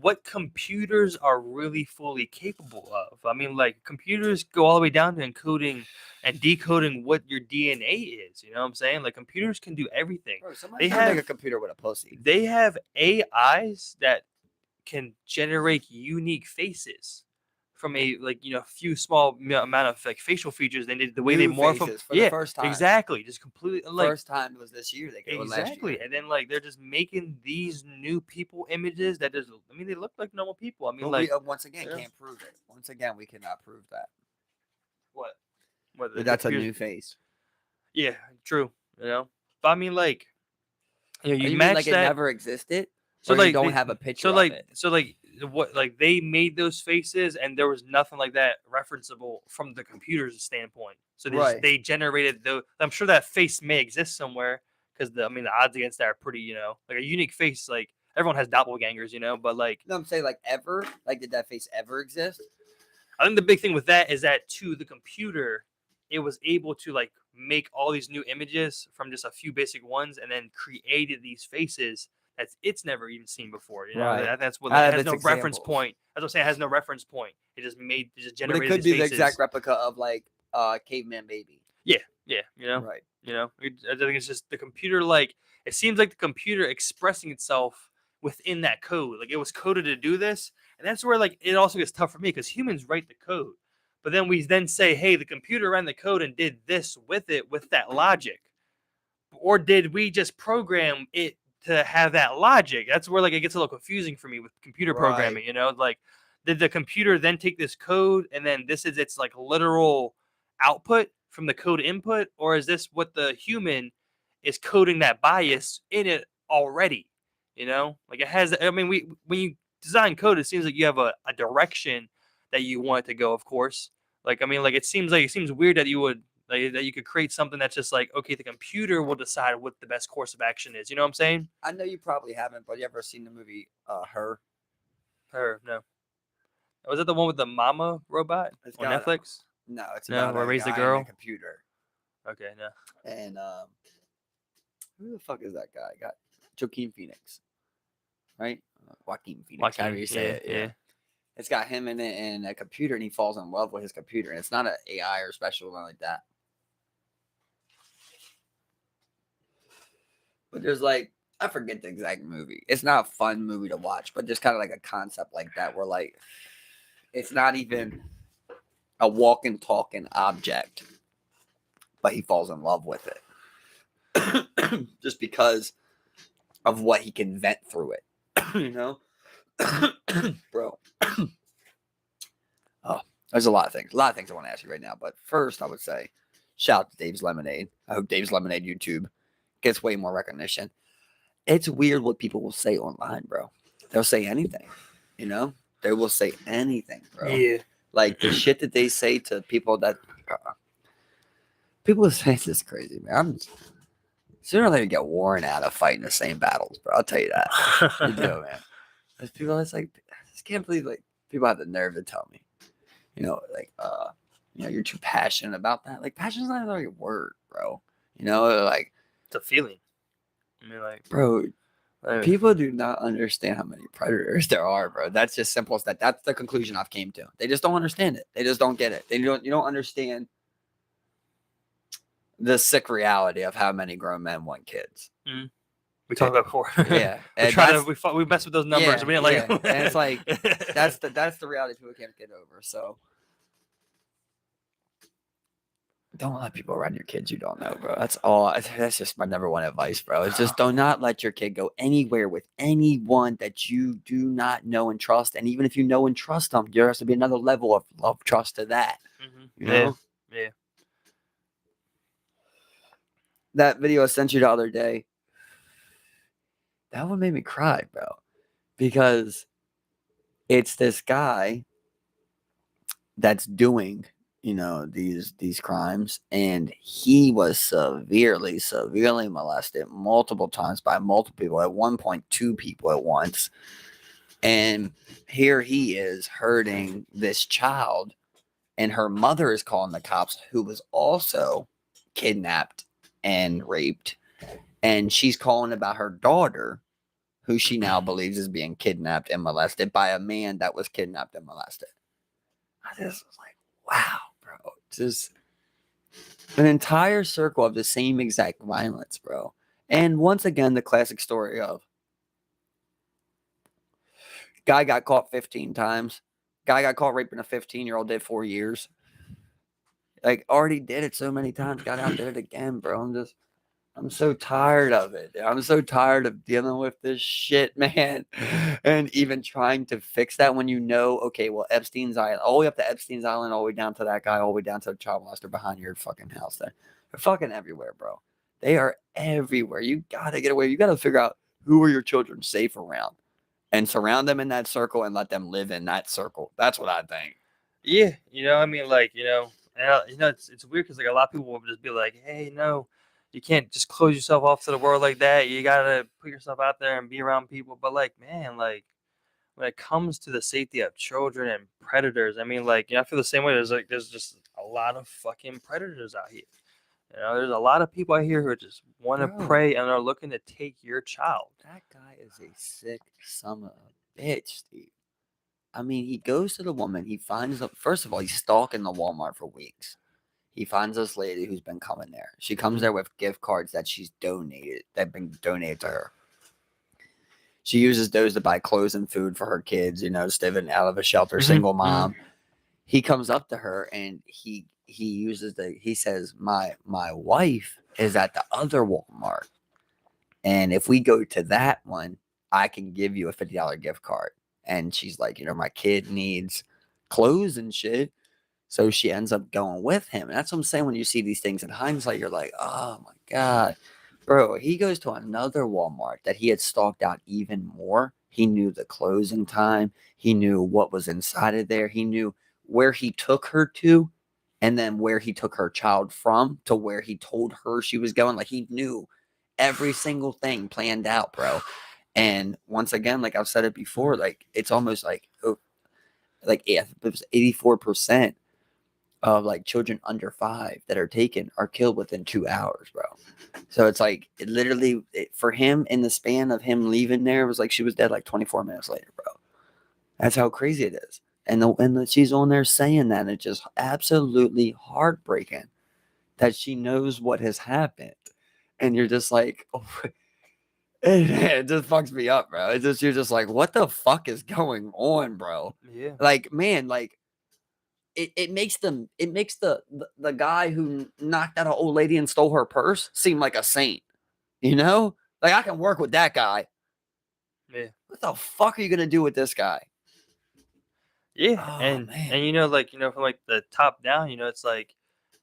what computers are really fully capable of. I mean, like computers go all the way down to encoding and decoding what your DNA is. You know what I'm saying? Like computers can do everything. Bro, They have have like a computer with a pussy. They have AIs that can generate unique faces from a few small amount of like facial features. They did the way they New morph them. faces for the first time. Exactly. Just completely like First time was this year. They came last year. And then like they're just making these new people images that just I mean they look like normal people. I mean, But like we, once again, can't prove it. Once again, we cannot prove that. what That's a new face. Yeah, true. You know, but I mean, like, you You mean match like that. it never existed? So Or like you don't they, have a picture so of like it? so like what like they made those faces and there was nothing like that referenceable from the computer's standpoint. So they generated the. I'm sure that face may exist somewhere because the odds against that are pretty like a unique face. Like everyone has doppelgangers, but like No, I'm saying like ever. Like did that face ever exist? I think the big thing with that is that to the computer, it was able to like make all these new images from just a few basic ones and then created these faces that it's never even seen before. Right. That's what Out it of has no its reference examples. point. That's what I'm saying. It has no reference point. It just But generated. it could be these the faces. exact replica of like Caveman Baby. Yeah. Right. I think it's just the computer. Like it seems like the computer expressing itself within that code. Like it was coded to do this, and that's where like it also gets tough for me because humans write the code, but then we then say, hey, the computer ran the code and did this with it with that logic, or did we just program it to have that logic? That's where like it gets a little confusing for me with computer programming. Like did the computer then take this code and then this is its like literal output from the code input, or is this what the human is coding that bias in it already? Like it has. I mean, when you design code, it seems like you have a direction that you want it to go. Of course, like I mean, like it seems weird that you would that you could create something that's just like okay, the computer will decide what the best course of action is. You know what I'm saying? I know you probably haven't, but you ever seen the movie Her? Her no. Was it the one with the mama robot on Netflix? No, it's No, about where a Raise the guy Girl? and a computer. Okay, no. And who the fuck is that guy? Got Joaquin Phoenix, right? Joaquin Phoenix. However you say it. Yeah. It's got him in it and a computer, and he falls in love with his computer. And it's not an AI or special or like that. But there's like I forget the exact movie. It's not a fun movie to watch, but just kind of like a concept like that, where like It's not even a walking, talking object, but he falls in love with it just because of what he can vent through it. You know, bro. Oh, there's a lot of things I want to ask you right now. But first, I would say, shout out to Dave's Lemonade. I hope Dave's Lemonade YouTube gets way more recognition. It's weird what people will say online, bro. They'll say anything, you know? They will say anything, bro. Yeah. Like the shit that they say to people that people say this crazy, man. Sooner or later get worn out of fighting the same battles, bro. I'll tell you that. You do, man. There's people that's like, I just can't believe like people have the nerve to tell me, like, you're too passionate about that. Like, passion's not the right word, bro. Like, It's a feeling. I mean, like, bro, people do not understand how many predators there are, bro. That's just simple as that. That's the conclusion I've came to. They just don't understand it. They just don't get it. You don't understand the sick reality of how many grown men want kids. Mm. We talked about before. Yeah, we mess with those numbers. Yeah, we didn't like them. And it's like that's the reality people can't get over. So don't let people around your kids you don't know, bro. That's all. That's just my number one advice, bro. It's just do not let your kid go anywhere with anyone that you do not know and trust. And even if you know and trust them, there has to be another level of love, trust to that. Mm-hmm. You know? Yeah. That video I sent you the other day, that one made me cry, bro. Because it's this guy that's doing these crimes, and he was severely molested multiple times by multiple people, at one point 2 people at once, and here he is hurting this child, and her mother is calling the cops, who was also kidnapped and raped, and she's calling about her daughter, who she now believes is being kidnapped and molested by a man that was kidnapped and molested. I just was like, wow, bro. Just an entire circle of the same exact violence, bro. And once again, the classic story of guy got caught 15 times. Guy got caught raping a 15-year-old, did 4 years. Like, already did it so many times, got out, did it again, bro. I'm so tired of it. I'm so tired of dealing with this shit, man. And even trying to fix that when okay, well, Epstein's Island, all the way up to Epstein's Island, all the way down to that guy, all the way down to the child molester behind your fucking house there. They're fucking everywhere, bro. They are everywhere. You gotta get away. You gotta figure out who are your children safe around and surround them in that circle and let them live in that circle. That's what I think. Yeah. I mean, like, it's weird because, like, a lot of people will just be like, hey, no. You can't just close yourself off to the world like that. You gotta put yourself out there and be around people. But, like, man, like, when it comes to the safety of children and predators, I mean, like, I feel the same way. There's just a lot of fucking predators out here. There's a lot of people out here who just want to prey and are looking to take your child. That guy is a sick son of a bitch, Steve. I mean, he goes to the woman. He finds first of all, he's stalking the Walmart for weeks. He finds this lady who's been coming there. She comes there with gift cards that have been donated to her. She uses those to buy clothes and food for her kids, living out of a shelter, single mom. He comes up to her and he says, my wife is at the other Walmart. And if we go to that one, I can give you a $50 gift card. And she's like, my kid needs clothes and shit. So she ends up going with him. And that's what I'm saying. When you see these things in hindsight, you're like, oh my God. Bro, he goes to another Walmart that he had stalked out even more. He knew the closing time. He knew what was inside of there. He knew where he took her to, and then where he took her child from to where he told her she was going. Like, he knew every single thing planned out, bro. And once again, like I've said it before, like it's almost like it was 84% of like children under 5 that are taken are killed within 2 hours, bro. So it's like for him, in the span of him leaving there, it was like she was dead like 24 minutes later, bro. That's how crazy it is. And she's on there saying that, and it's just absolutely heartbreaking that she knows what has happened. And you're just like, oh, It just fucks me up, bro. It's just you're just like, what the fuck is going on, bro? Yeah. Like, man, like it makes the guy who knocked out an old lady and stole her purse seem like a saint, you know? Like I can work with that guy. Yeah. What the fuck are you gonna do with this guy? Yeah. Oh And man. like, from like the top down, it's like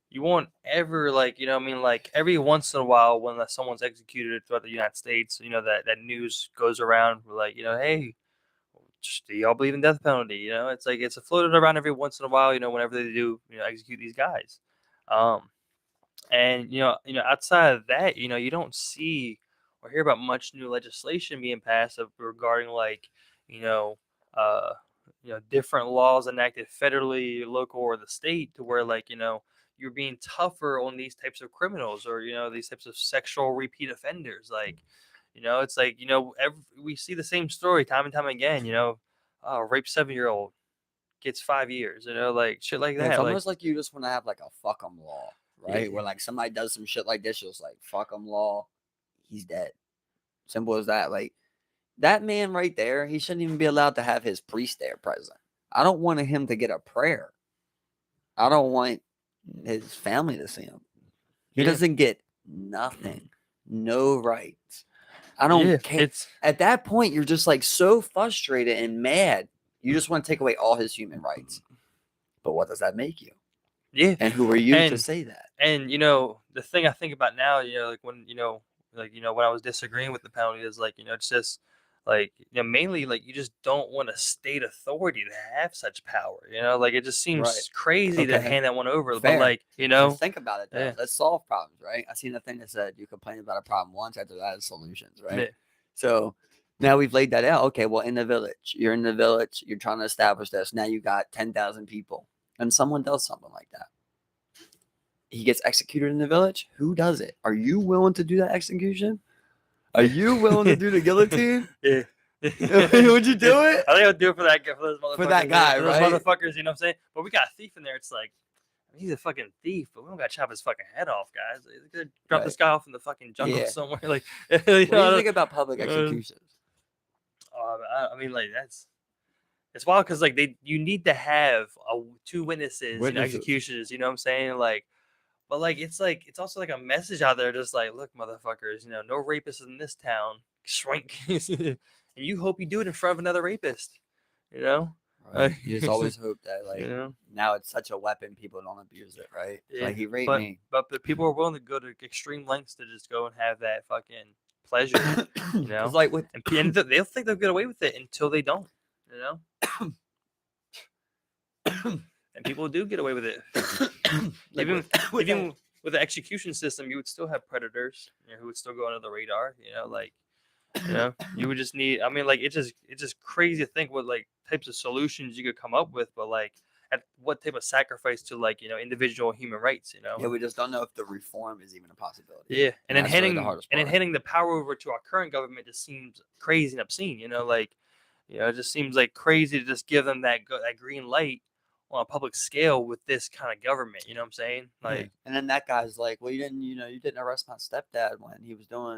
you won't ever like, I mean, like every once in a while when someone's executed throughout the United States, that news goes around. We're like, hey, do y'all believe in death penalty? It's like it's floated around every once in a while. Whenever they do, execute these guys. Um, and outside of that, you don't see or hear about much new legislation being passed regarding like, you know, uh, different laws enacted federally, local, or the state to where like, you're being tougher on these types of criminals or these types of sexual repeat offenders. Like, it's like we see the same story time and time again. Rape 7-year-old gets 5 years. Like shit like Yeah, it's that. Like, almost like you just want to have like a fuck 'em law, right? yeah, Where like somebody does some shit like this, just like fuck 'em law, he's dead. Simple as that. Like that man right there, he shouldn't even be allowed to have his priest there present. I don't want him to get a prayer. I don't want his family to see him. He yeah, doesn't get nothing, no rights. I yeah. don't care. It's At that point, you're just like so frustrated and mad. You just want to take away all his human rights. But what does that make you? yeah, And who are you to and say that? and the thing I think about now, like when when I was disagreeing with the penalty is like it's just like mainly like you just don't want a state authority to have such power. Like it just Right. seems crazy to Okay. hand that one over. But Fair. like Let's think about it though. yeah, Let's solve problems, right? I seen a thing that said you complain about a problem once, after that is solutions, right? yeah, So now we've laid that out. Okay, well, in the village, you're in the village, you're trying to establish this. Now you got 10,000 people, and someone does something like that. He gets executed in the village. Who does it? Are you willing to do that execution? Are you willing to do the guillotine? yeah. Would you do it? I think I'll do it for that guy, for those motherfuckers. For that guy, for those right? motherfuckers, you know what I'm saying? But we got a thief in there. It's like he's a fucking thief, but we don't got to chop his fucking head off, guys. They could drop Right. this guy off in the fucking jungle Yeah. somewhere. Like, What do you think about public executions? I mean, like it's wild because like you need to have two witnesses, Witnesses. executions. You know what I'm saying? But it's also like a message out there, just like, look, motherfuckers, no rapists in this town. Shrink, and you hope you do it in front of another rapist. Right. You just always hope that, like, Yeah. now it's such a weapon, people don't abuse it, right? Yeah, Like, he raped but me. but people are willing to go to extreme lengths to just go and have that fucking pleasure, It's like with and they'll think they'll get away with it until they don't, and people do get away with it. like even with even with the execution system, you would still have predators, who would still go under the radar. You would just need. I mean, like it's just crazy to think what like types of solutions you could come up with, but like at what type of sacrifice to like individual human rights. yeah, we just don't know if the reform is even a possibility. Yeah, and then that's really handing the hardest and then part. handing the power over to our current government just seems crazy and obscene. It just seems like crazy to just give them that green light on a public scale with this kind of government. You know what I'm saying? Yeah. Like, And then that guy's like, well, you didn't arrest my stepdad when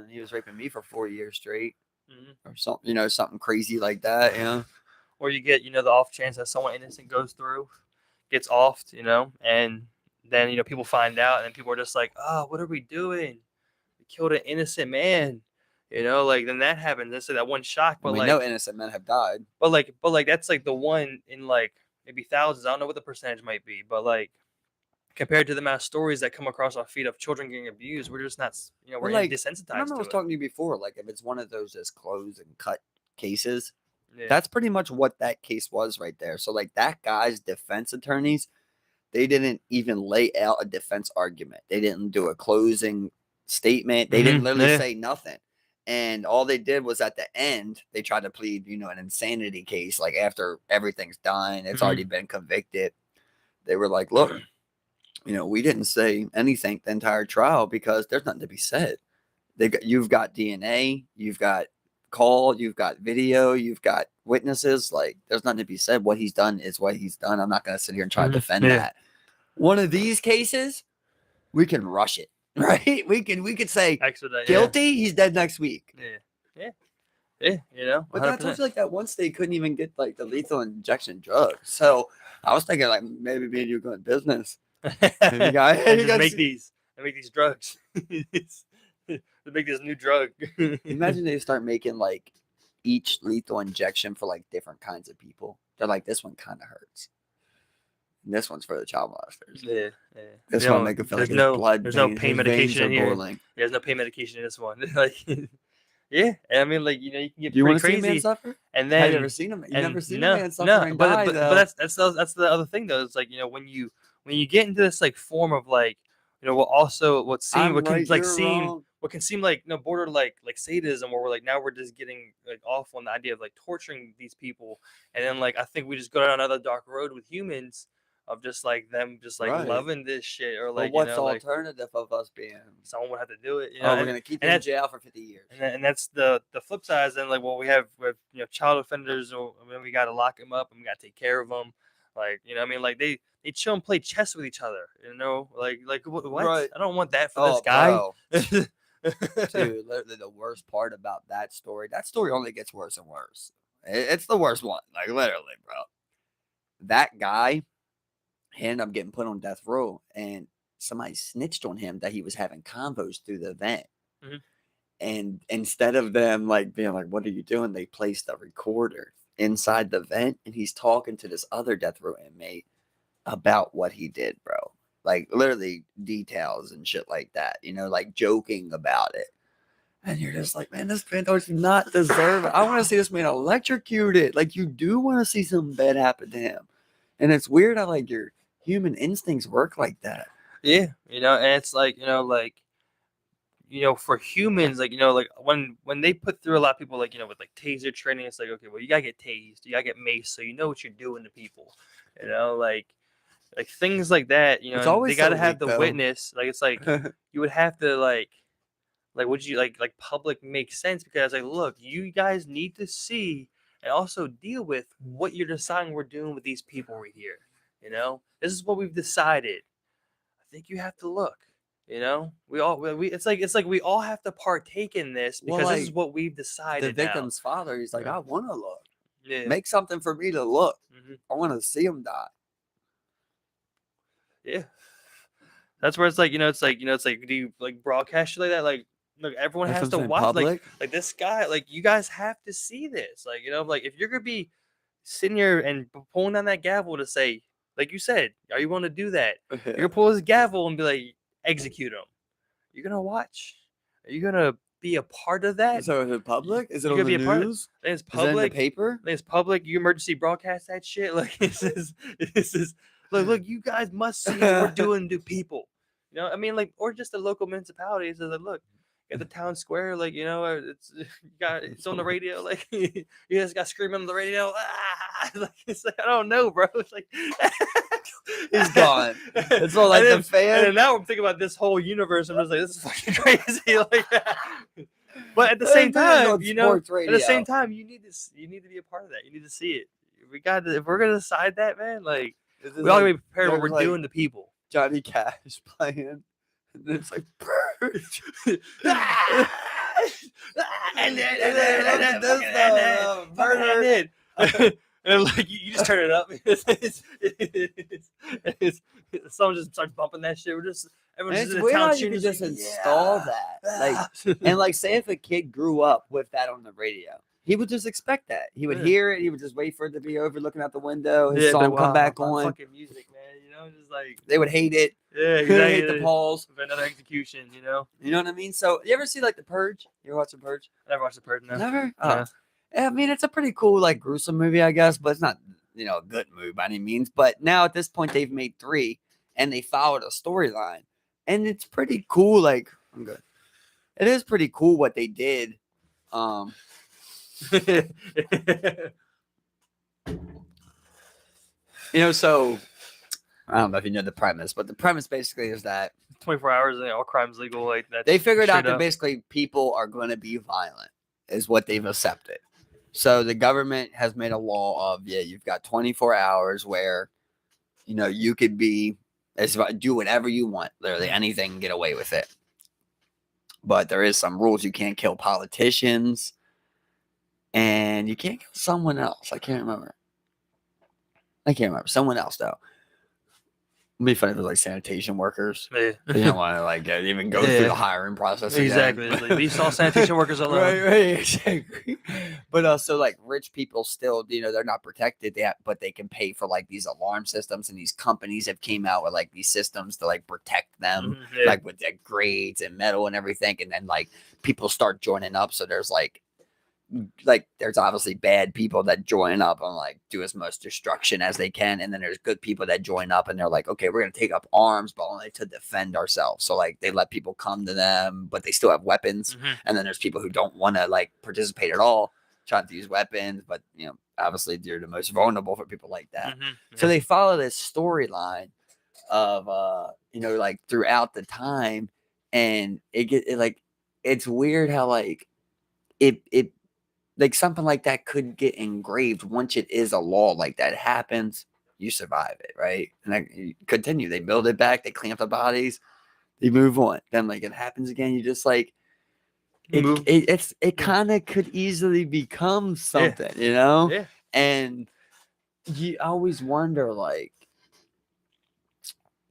he was raping me for 4 years straight, mhm. or something, something crazy like that. Or you get the off chance that someone innocent goes through, gets offed, and then people find out, and then people are just like, oh, what are we doing? We killed an innocent man. Like then that happens. That's that one shock, but We like, know innocent men have died. but like that's like the one in like maybe thousands. I don't know what the percentage might be, but like compared to the amount of stories that come across our feed of children getting abused, we're just not, we're Well, like, desensitized remember I to was it. talking to you before, like if it's one of those just close and cut cases, Yeah. that's pretty much what that case was right there. So like that guy's defense attorneys, they didn't even lay out a defense argument. They didn't do a closing statement. They didn't literally say nothing. And all they did was at the end, they tried to plead, an insanity case. Like after everything's done, it's already been convicted. They were like, look, we didn't say anything the entire trial because there's nothing to be said. You've got DNA, you've got call, you've got video, you've got witnesses. Like there's nothing to be said. What he's done is what he's done. I'm not going to sit here and try to defend that. One of these cases, we can rush it, right? We could say Expedite, guilty. He's dead next week. Yeah. Yeah, you know, But I told you, like, that one state couldn't even get, like, the lethal injection drug. So I was thinking, like, maybe me and you go in business. And you got, and you just got make these drugs. To make this new drug. imagine they start making, like, each lethal injection for, like, different kinds of people. They're like, this one kind of hurts. And this one's for the child molesters. Yeah. This You one know, make it feel like there's his no blood there's no vein, pain his veins medication are in here. boiling. There's no pain medication in this one. Like, yeah, and I mean, like, you know, you can get Do you pretty want to see a man crazy, suffer? and Have then you ever seen him? You've and never seen a no, man suffer no, and die, though. but that's the other thing though. It's like, you know, when you get into this like form of like, you know, I'm right, you're wrong. what can seem like, you know, border like sadism, where we're like, now we're just getting like off on the idea of like torturing these people, and then like I think we just go down another dark road with humans of just like them just like Right. loving this shit, or But like, you what's the know, like alternative of us being? someone would have to do it, you know. Oh, we're and, gonna keep and you in that, jail for 50 years. and that's the flip side. Is then like, well, we have you know, child offenders, or I mean, we got to lock them up and we got to take care of them. Like, you know, I mean, like they chill and play chess with each other. You know, like what? Right. I don't want that for this Oh, guy. bro. Dude, literally the worst part about that story only gets worse and worse. It's the worst one. Like, literally, bro. That guy, he ended up getting put on death row, and somebody snitched on him that he was having convos through the event. Mhm. And instead of them like being like, "What are you doing?" they placed a recorder inside the vent, and he's talking to this other death row inmate about what he did, bro. Like, literally details and shit like that, you know, like joking about it. And you're just like, man, this man does not deserve it. I want to see this man electrocuted. Like, you do want to see something bad happen to him. And it's weird how, like, your human instincts work like that. Yeah, you know, and it's like, you know, for humans, like, you know, like when they put through a lot of people, like, you know, with like taser training, it's like, okay, well, you gotta get tased, you gotta get maced, so you know what you're doing to people, you know, like things like that, you know. It's And always they gotta so have weak, the though. witness, like it's like you would have to like would you like public make sense, because like, look, you guys need to see and also deal with what you're deciding we're doing with these people right here, you know. This is what we've decided. I think you have to look. You know, it's like we all have to partake in this, because Well, this is like, what we've the decided victim's father, he's like, Yeah. I want to look. now. Yeah, Make something for me to look. hmm I want to see him die. yeah. That's where it's like, you know, it's like, do you like broadcast shit like that? Like, look, everyone That's has what to I'm saying, watch. public. Like this guy, like you guys have to see this. Like, you know, like if you're gonna be sitting here and pulling on that gavel to say, like you said, are you going to do that? You're gonna pull his gavel and be like, execute him. You're gonna watch. Are you gonna be a part of that? So is it public? Is it You're on gonna the be a part of news? I think it's Is it in the public. paper? I think it's public. You emergency broadcast that shit. Like this is look, you guys must see what we're doing to people. You know, I mean, like, or just the local municipalities. Like, look, at the town square, like, you know, it's on the radio. Like, you guys got screaming on the radio. Ah! Like, it's like, I don't know, bro. It's like He's gone. It's all like the fan. And then now I'm thinking about this whole universe. I'm just like, this is fucking crazy. Like, but at the same time, you know, at the same time, you need to be a part of that. You need to see it. We got to, if we're gonna decide that, man, like we all gotta be prepared what we're doing to people. Johnny Cash playing, and then it's like purge. And then and like you just turn it up. Someone just starts bumping that shit. We're just everyone's It's just in the weird town how you shooting. can just install that. Like, and like, say if a kid grew up with that on the radio, he would just expect that. He would hear it. He would just wait for it to be over, looking out the window. His song come back on. Fucking music, man. You know, just like they would hate it. Yeah, They exactly. hate the pause. Another execution, you know. You know what I mean? So, you ever see like The Purge? You ever watch The Purge? I never watched The Purge. No. Never. No. I mean, it's a pretty cool, like, gruesome movie, I guess, but it's not, you know, a good movie by any means. But now at this point, they've made 3, and they followed a storyline, and it's pretty cool. Like, I'm good. It is pretty cool what they did. You know, so I don't know if you know the premise, but the premise basically is that 24 hours and all crimes legal. Like that. They figured out that basically people are going to be violent, is what they've accepted. So the government has made a law of, you've got 24 hours where, you know, you could do whatever you want, literally anything, get away with it. But there is some rules. You can't kill politicians. and you can't kill someone else. I can't remember. Someone else though. It'd be funny if it was like sanitation workers. Yeah. So you don't want to like even go through the hiring process again. Exactly. Like, leave all sanitation workers alone. Right, exactly. But also like rich people still, they're not protected yet, but they can pay for like these alarm systems, and these companies have came out with like these systems to like protect them, like with their grades and metal and everything. And then like people start joining up. So there's like there's obviously bad people that join up and like do as much destruction as they can, and then there's good people that join up and they're like, okay, we're gonna take up arms, but only to defend ourselves. So like they let people come to them, but they still have weapons. And then there's people who don't want to like participate at all, trying to use weapons, but obviously they're the most vulnerable for people like that. So they follow this storyline of like throughout the time, and it's weird how like it like something like that could get engraved. Once it is a law like that happens, you survive it, right? And you continue. They build it back. They clean up the bodies. They move on. Then like it happens again. You just like it kind of could easily become something, Yeah. And you always wonder like,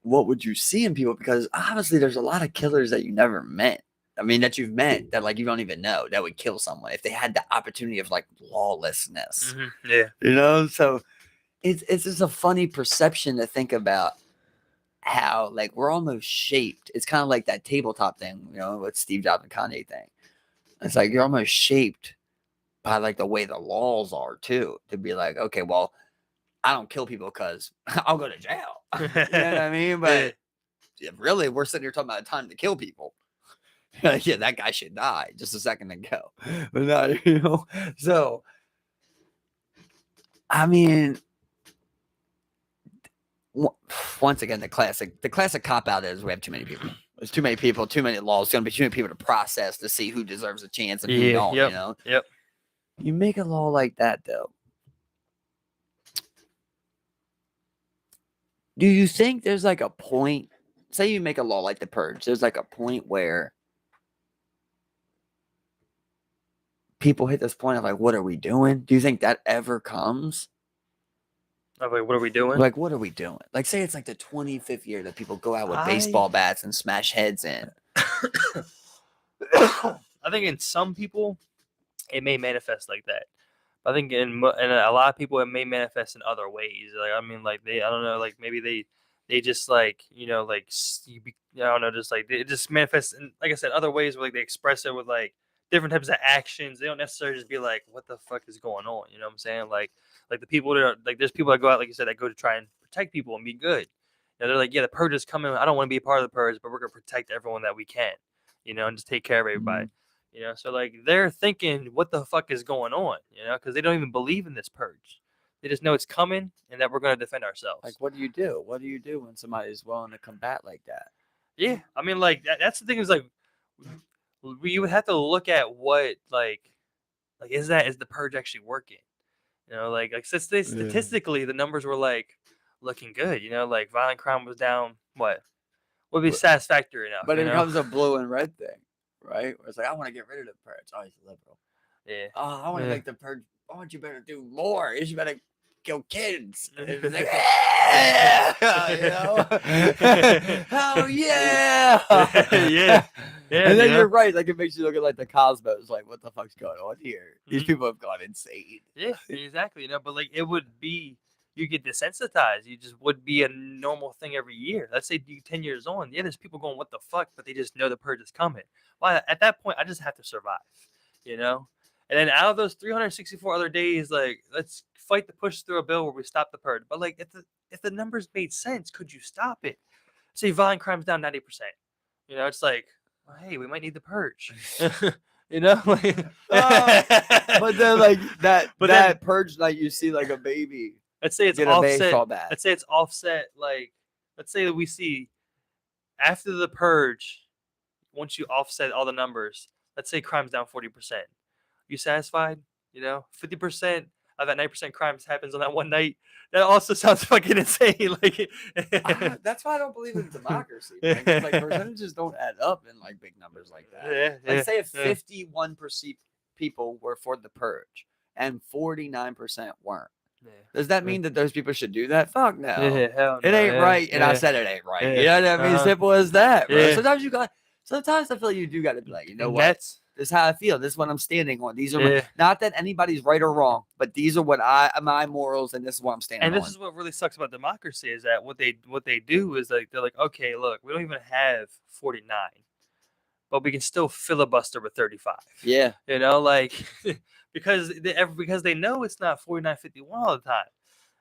what would you see in people? Because obviously there's a lot of killers that you never met. I mean, that you've met that like you don't even know that would kill someone if they had the opportunity of like lawlessness. Yeah. So it's just a funny perception to think about how like we're almost shaped. It's kind of like that tabletop thing, with Steve Jobs and Kanye thing. It's like you're almost shaped by like the way the laws are too, to be like, okay, well, I don't kill people because I'll go to jail. You know what I mean? But really, we're sitting here talking about a time to kill people. Yeah, that guy should die just a second ago. But no, so I mean, once again, the classic cop out is we have too many people. There's too many people, too many laws. It's going to be too many people to process to see who deserves a chance and who don't. Yep. You make a law like that though. Do you think there's like a point? Say you make a law like the Purge. There's like a point where people hit this point of like, what are we doing? Do you think that ever comes? I'm like, what are we doing? Like, what are we doing? Like, say it's like the 25th year that people go out with baseball bats and smash heads in. I think in some people, it may manifest like that. But I think in a lot of people, it may manifest in other ways. Like, I mean, like I don't know, like maybe they just like, like, I don't know, just like, it just manifests in, like I said, other ways where like they express it with like different types of actions. They don't necessarily just be like, what the fuck is going on? You know what I'm saying? Like the people that are like, there's people that go out, like you said, that go to try and protect people and be good. They're like, yeah, the purge is coming. I don't want to be a part of the purge, but we're going to protect everyone that we can, and just take care of everybody. So like they're thinking, what the fuck is going on? Because they don't even believe in this purge. They just know it's coming and that we're going to defend ourselves. Like, what do you do? What do you do when somebody's willing to combat like that? Yeah, I mean, like that's the thing is like, you would have to look at what like is the purge actually working? Like statistically, the numbers were like looking good. Like violent crime was down. What would be satisfactory enough? But it becomes a blue and red thing, right? Where it's like, I want to get rid of the purge. Oh, he's liberal. Yeah. Oh, I want to make the purge. Oh, you better do more. You better kill kids. It's like, hell yeah. Yeah. And then you're right. Like, it makes you look at like the Cosmos. Like, what the fuck's going on here? These people have gone insane. Yeah, exactly. But like it would be, you get desensitized. You just would be a normal thing every year. Let's say 10 years on. Yeah, there's people going, what the fuck? But they just know the purge is coming. Well, at that point, I just have to survive, And then out of those 364 other days, like, let's fight to push through a bill where we stop the purge. But like, if the numbers made sense, could you stop it? Say violent crime's down 90%. It's like, well, hey, we might need the purge. But then like that purge night, you see like a baby. Let's say it's offset. Let's say it's offset. Like, let's say that we see after the purge, once you offset all the numbers, let's say crime's down 40%. You satisfied? 50% of that 9% crimes happens on that one night. That also sounds fucking insane. Like, that's why I don't believe in democracy. Like percentages don't add up in like big numbers like that. Like say if 51%, people were for the purge and 49% weren't. Yeah. Does that mean that those people should do that? Fuck no. Yeah, hell It no. ain't Yeah, right, and I yeah, said it ain't right. yeah. You know what I mean? Simple as that, bro. Yeah. Sometimes I feel like you do got to be like, you know And what? that's This is how I feel. This is what I'm standing on. These are Yeah. not that anybody's right or wrong, but these are what my morals, and this is what I'm standing and on. this is what really sucks about democracy is that what they do is like they're like, okay, look, we don't even have 49, but we can still filibuster with 35. Yeah. You know, like because they know it's not 49-51 all the time.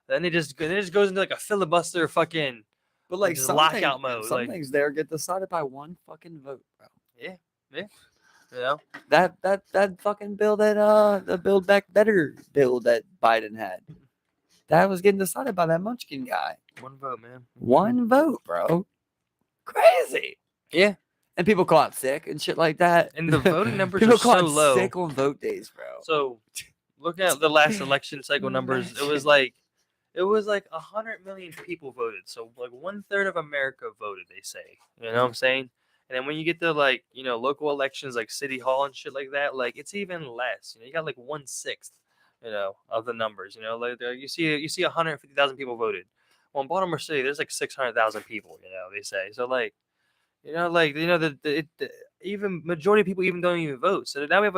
Then it just goes into like a filibuster fucking But like just some lockout things, mode. some Like things there get decided by one fucking vote, bro. yeah. You know? That fucking bill that the Build Back Better bill that Biden had. That was getting decided by that Munchkin guy. One vote, man. One vote, bro. Crazy. Yeah. And people call out sick and shit like that. And the voting numbers people are call so out low. sick on vote days, bro. So looking at the last election cycle numbers, it was like 100 million people voted. So like 1/3 of America voted, they say. You know what I'm saying? And then when you get to like, local elections like City Hall and shit like that, like it's even less. You got like 1/6, of the numbers. Like you see 150,000 people voted. Well, in Baltimore City, there's like 600,000 people. They say. So like, even majority of people even don't even vote. So now we have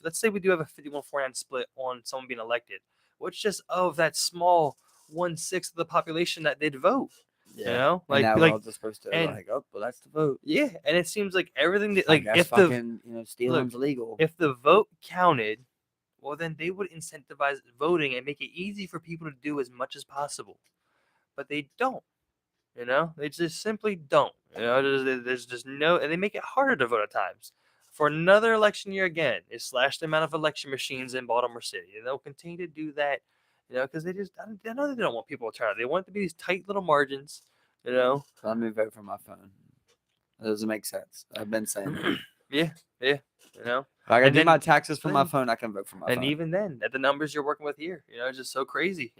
let's say we do have a 51-49 split on someone being elected. What's just of that small 1/6 of the population that did vote? Yeah. Like and now we're all just supposed to and- oh, well, that's the vote. Yeah, and it seems like everything that I like guess if the fucking stealing's legal. if the vote counted, well then they would incentivize voting and make it easy for people to do as much as possible. But they don't. They just simply don't. There's just no, and they make it harder to vote at times. For another election year again, it slashed the amount of election machines in Baltimore City, and they'll continue to do that. Because I know they don't want people to turn out. They want it to be these tight little margins. So let me vote from my phone. That doesn't make sense. I've been saying that. Yeah. If I gotta And do then- my taxes from my phone. I can vote from my and phone. even then, at the numbers you're working with here, it's just so crazy.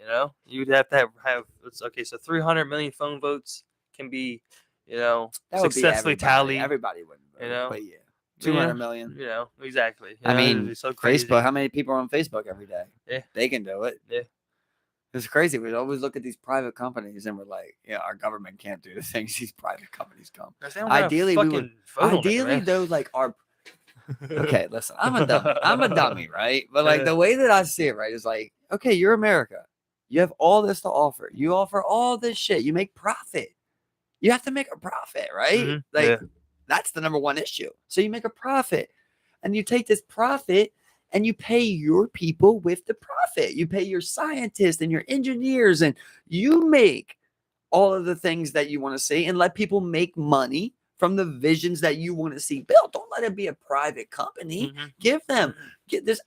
You'd have to have okay. So 300 million phone votes can be, That would be successfully everybody. tallied. Everybody wouldn't vote. But yeah, 200 million. Exactly. I mean, it'd be so crazy. Facebook. How many people are on Facebook every day? Yeah. They can do it. Yeah. It's crazy. We always look at these private companies and we're like, yeah, our government can't do the things these private companies come. Ideally, we would. Ideally, though, like our. Okay, listen. I'm a dummy. I'm a dummy, right? But like the way that I see it, right, is like, okay, you're America. You have all this to offer. You offer all this shit. You make profit. You have to make a profit, right? That's the number one issue. So you make a profit, and you take this profit. And you pay your people with the profit. You pay your scientists and your engineers, and you make all of the things that you want to see and let people make money from the visions that you want to see built. Don't let it be a private company. Give them,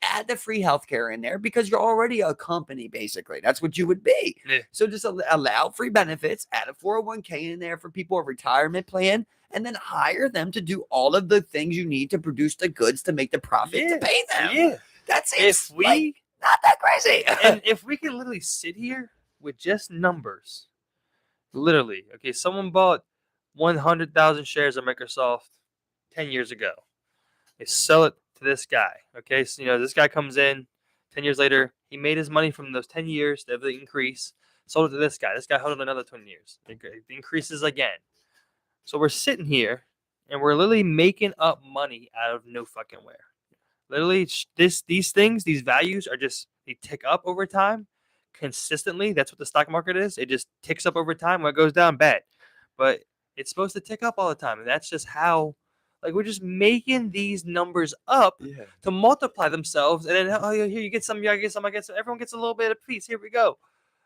add the free healthcare in there because you're already a company, basically. That's what you would be. Yeah. So just allow free benefits, add a 401k in there for people, a retirement plan, and then hire them to do all of the things you need to produce the goods to make the profit to pay them. Yeah. That's it. If we Not that crazy. and if we can literally sit here with just numbers, literally, okay, someone bought 100,000 shares of Microsoft 10 years ago. They sell it to this guy. Okay, so this guy comes in 10 years later. He made his money from those 10 years. The increase. Sold it to this guy. This guy held it another 20 years. It increases again. So we're sitting here and we're literally making up money out of no fucking where. Literally, these things, these values are just, they tick up over time consistently. That's what the stock market is. It just ticks up over time. When it goes down, bad. But it's supposed to tick up all the time. And that's just how, like, we're just making these numbers up to multiply themselves. And then, here, you get some, I get some, everyone gets a little bit of piece. Here we go.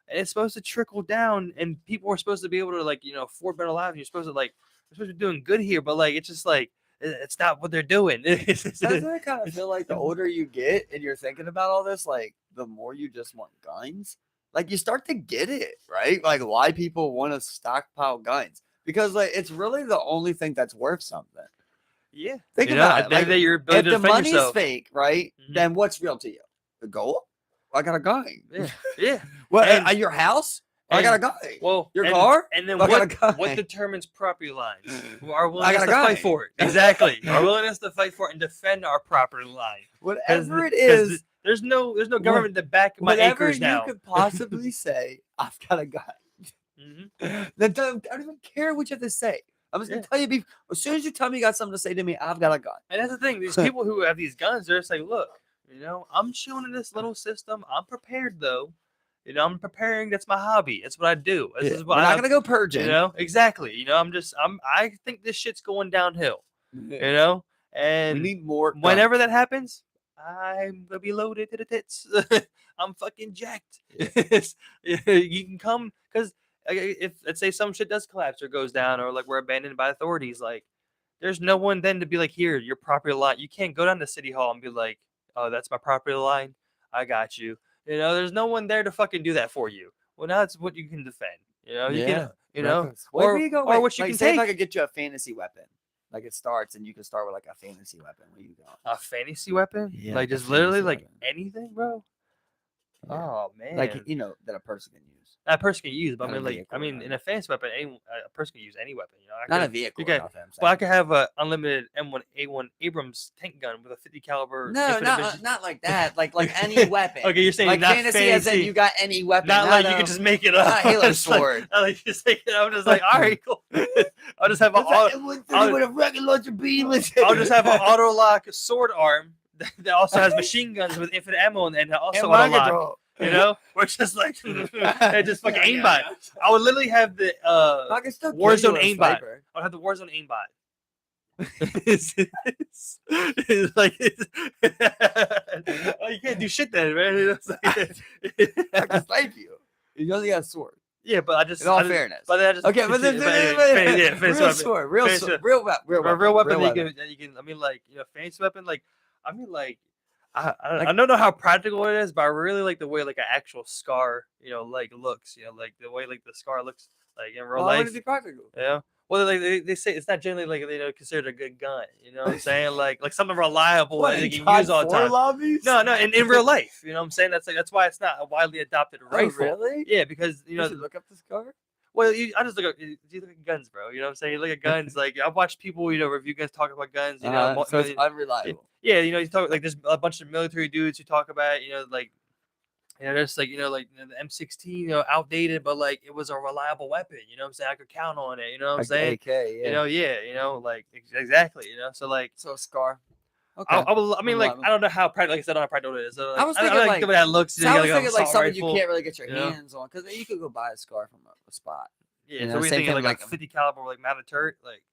And it's supposed to trickle down. And people are supposed to be able to, like, afford better lives. You're supposed to, like, we're supposed to be doing good here. But, like, it's just, like, it's not what they're doing. Doesn't it kind of feel like the older you get and you're thinking about all this, like, the more you just want guns? Like, you start to get it, right? Like, why people want to stockpile guns. Because, like, it's really the only thing that's worth something. Yeah. Think about it. Like, that you're if the money's yourself. fake, right, then what's real to you? The gold? I got a gun. Yeah. Well, And- your house? I got a gun. Well, Your car? And then I got a gun. what determines property lines? Our I willingness got a to gun. fight for it. Exactly. Our willingness to fight for it and defend our property line. Whatever it is, there's no government to back my acres now. Whatever you could possibly say, I've got a gun. Mm-hmm. I don't even care what you have to say. I'm just gonna tell you, as soon as you tell me you got something to say to me, I've got a gun. And that's the thing. These people who have these guns, they're just like, look, I'm chilling in this little system. I'm prepared though. I'm preparing. That's my hobby. That's what I do. This is what We're not gonna go purging. Exactly. I think this shit's going downhill. And we need more. Whenever that happens, I'm gonna be loaded to the tits. I'm fucking jacked. You can come because if let's say some shit does collapse or goes down or like we're abandoned by authorities, like there's no one then to be like, here, your property line. You can't go down to City Hall and be like, oh, that's my property line. I got you. There's no one there to fucking do that for you. Well, now it's what you can defend. You can, or what you can say take. If I could get you a fantasy weapon, like it starts, and you can start with like a fantasy weapon. Where you go? A fantasy weapon? Yeah, like just literally like anything, bro. Yeah. Oh man, like that a person can use. That person can use, but Not in a fantasy weapon, a person can use any weapon. Not a vehicle. I could have a unlimited M1A1 Abrams tank gun with a 50 caliber. No, not like that. Like any weapon. Okay, you're saying like not fantasy, as in you got any weapon. Not like you can just make it up. Not Halo sword. I'm just like, all right, cool. I'll just have an with a rocket launcher beam. I'll just have an auto lock sword arm that also has machine guns with infinite ammo and also auto lock. We're just like just fucking aimbot. I would literally have the Warzone aimbot. I would have the Warzone aimbot. It's like oh, you can't do shit then, man. I can snipe you. You only got a sword. Yeah, but I just in all fairness. But I just okay, but real sword, real weapon. You can. I mean, like fancy weapon. Like I mean, like. I don't know how practical it is, but I really like the way like an actual scar, like looks, like the way like the scar looks like in real life. Would it be practical? Yeah. Well, like they say it's not generally like considered a good gun. You know what I'm saying? Like something reliable that you can use all the time. Lobbies? No, in real life. You know what I'm saying? That's why it's not a widely adopted rifle. Really? Yeah, because you should look up the scar. Well, I just look at guns, bro. You know what I'm saying? You look at guns. Like I've watched people, review guns, talk about guns. So it's unreliable. Yeah, you talk like there's a bunch of military dudes who talk about, there's like the M16, outdated, but like it was a reliable weapon. You know what I'm saying? I could count on it. You know what I'm saying? AK, yeah. Like exactly. So a scar. Okay. I mean, like I don't know how practical. Like I said, I don't know how practical it is. So, like, I was thinking like the way that looks. I was thinking like something rifle, you can't really get your hands on because you could go buy a scar from a spot. Yeah, so we're thinking like a 50 caliber, like mounted turret. Like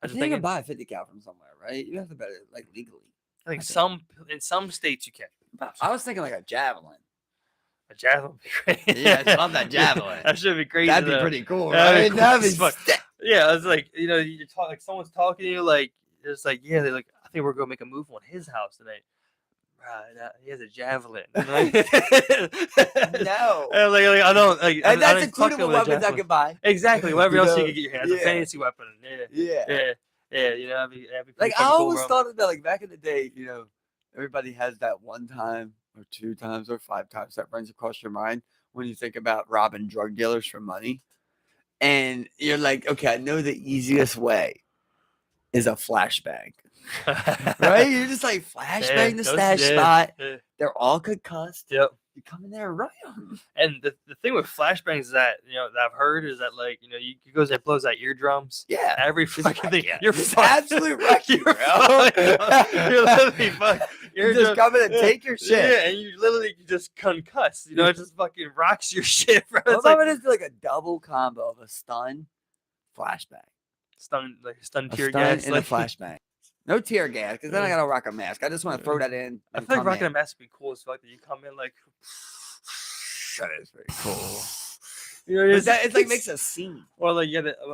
I think you can buy a 50 cal from somewhere, right? You have to buy it like legally. I think in some states you can. I was thinking like a javelin. A javelin would be great. Yeah, I love that javelin. That should be crazy. That'd be pretty cool, right? That'd be yeah, it's like you're talking like someone's talking to you, like it's like they're like I think we're gonna make a move on his house tonight. Right, he has a javelin. No, like I don't like. And that's including the weapons I could buy. Exactly, whatever else you could get your hands on. A fantasy weapon. Yeah. That'd be like I always thought about like back in the day. Everybody has that one time or 2 times or 5 times that runs across your mind when you think about robbing drug dealers for money, and you're like, okay, I know the easiest way is a flashbang. Right? You're just like flashbang the stash spot. Yeah. They're all concussed. Yep. You come in there right on. And the thing with flashbangs is that that I've heard is that like you goes there blows out eardrums. Yeah. Every fucking thing. Yeah. You're absolute wrecking, bro. You're literally fucking. You're just coming to take your shit. Yeah, and you literally just concuss. It just fucking rocks your shit, bro. It's like a double combo of a stun, flashbang, stun tear gas, and a flashbang. No tear gas, because then I gotta rock a mask. I just want to throw that in. I feel like rocking a mask would be cool as fuck. That you come in like, that is very cool. It's like makes a scene. Or like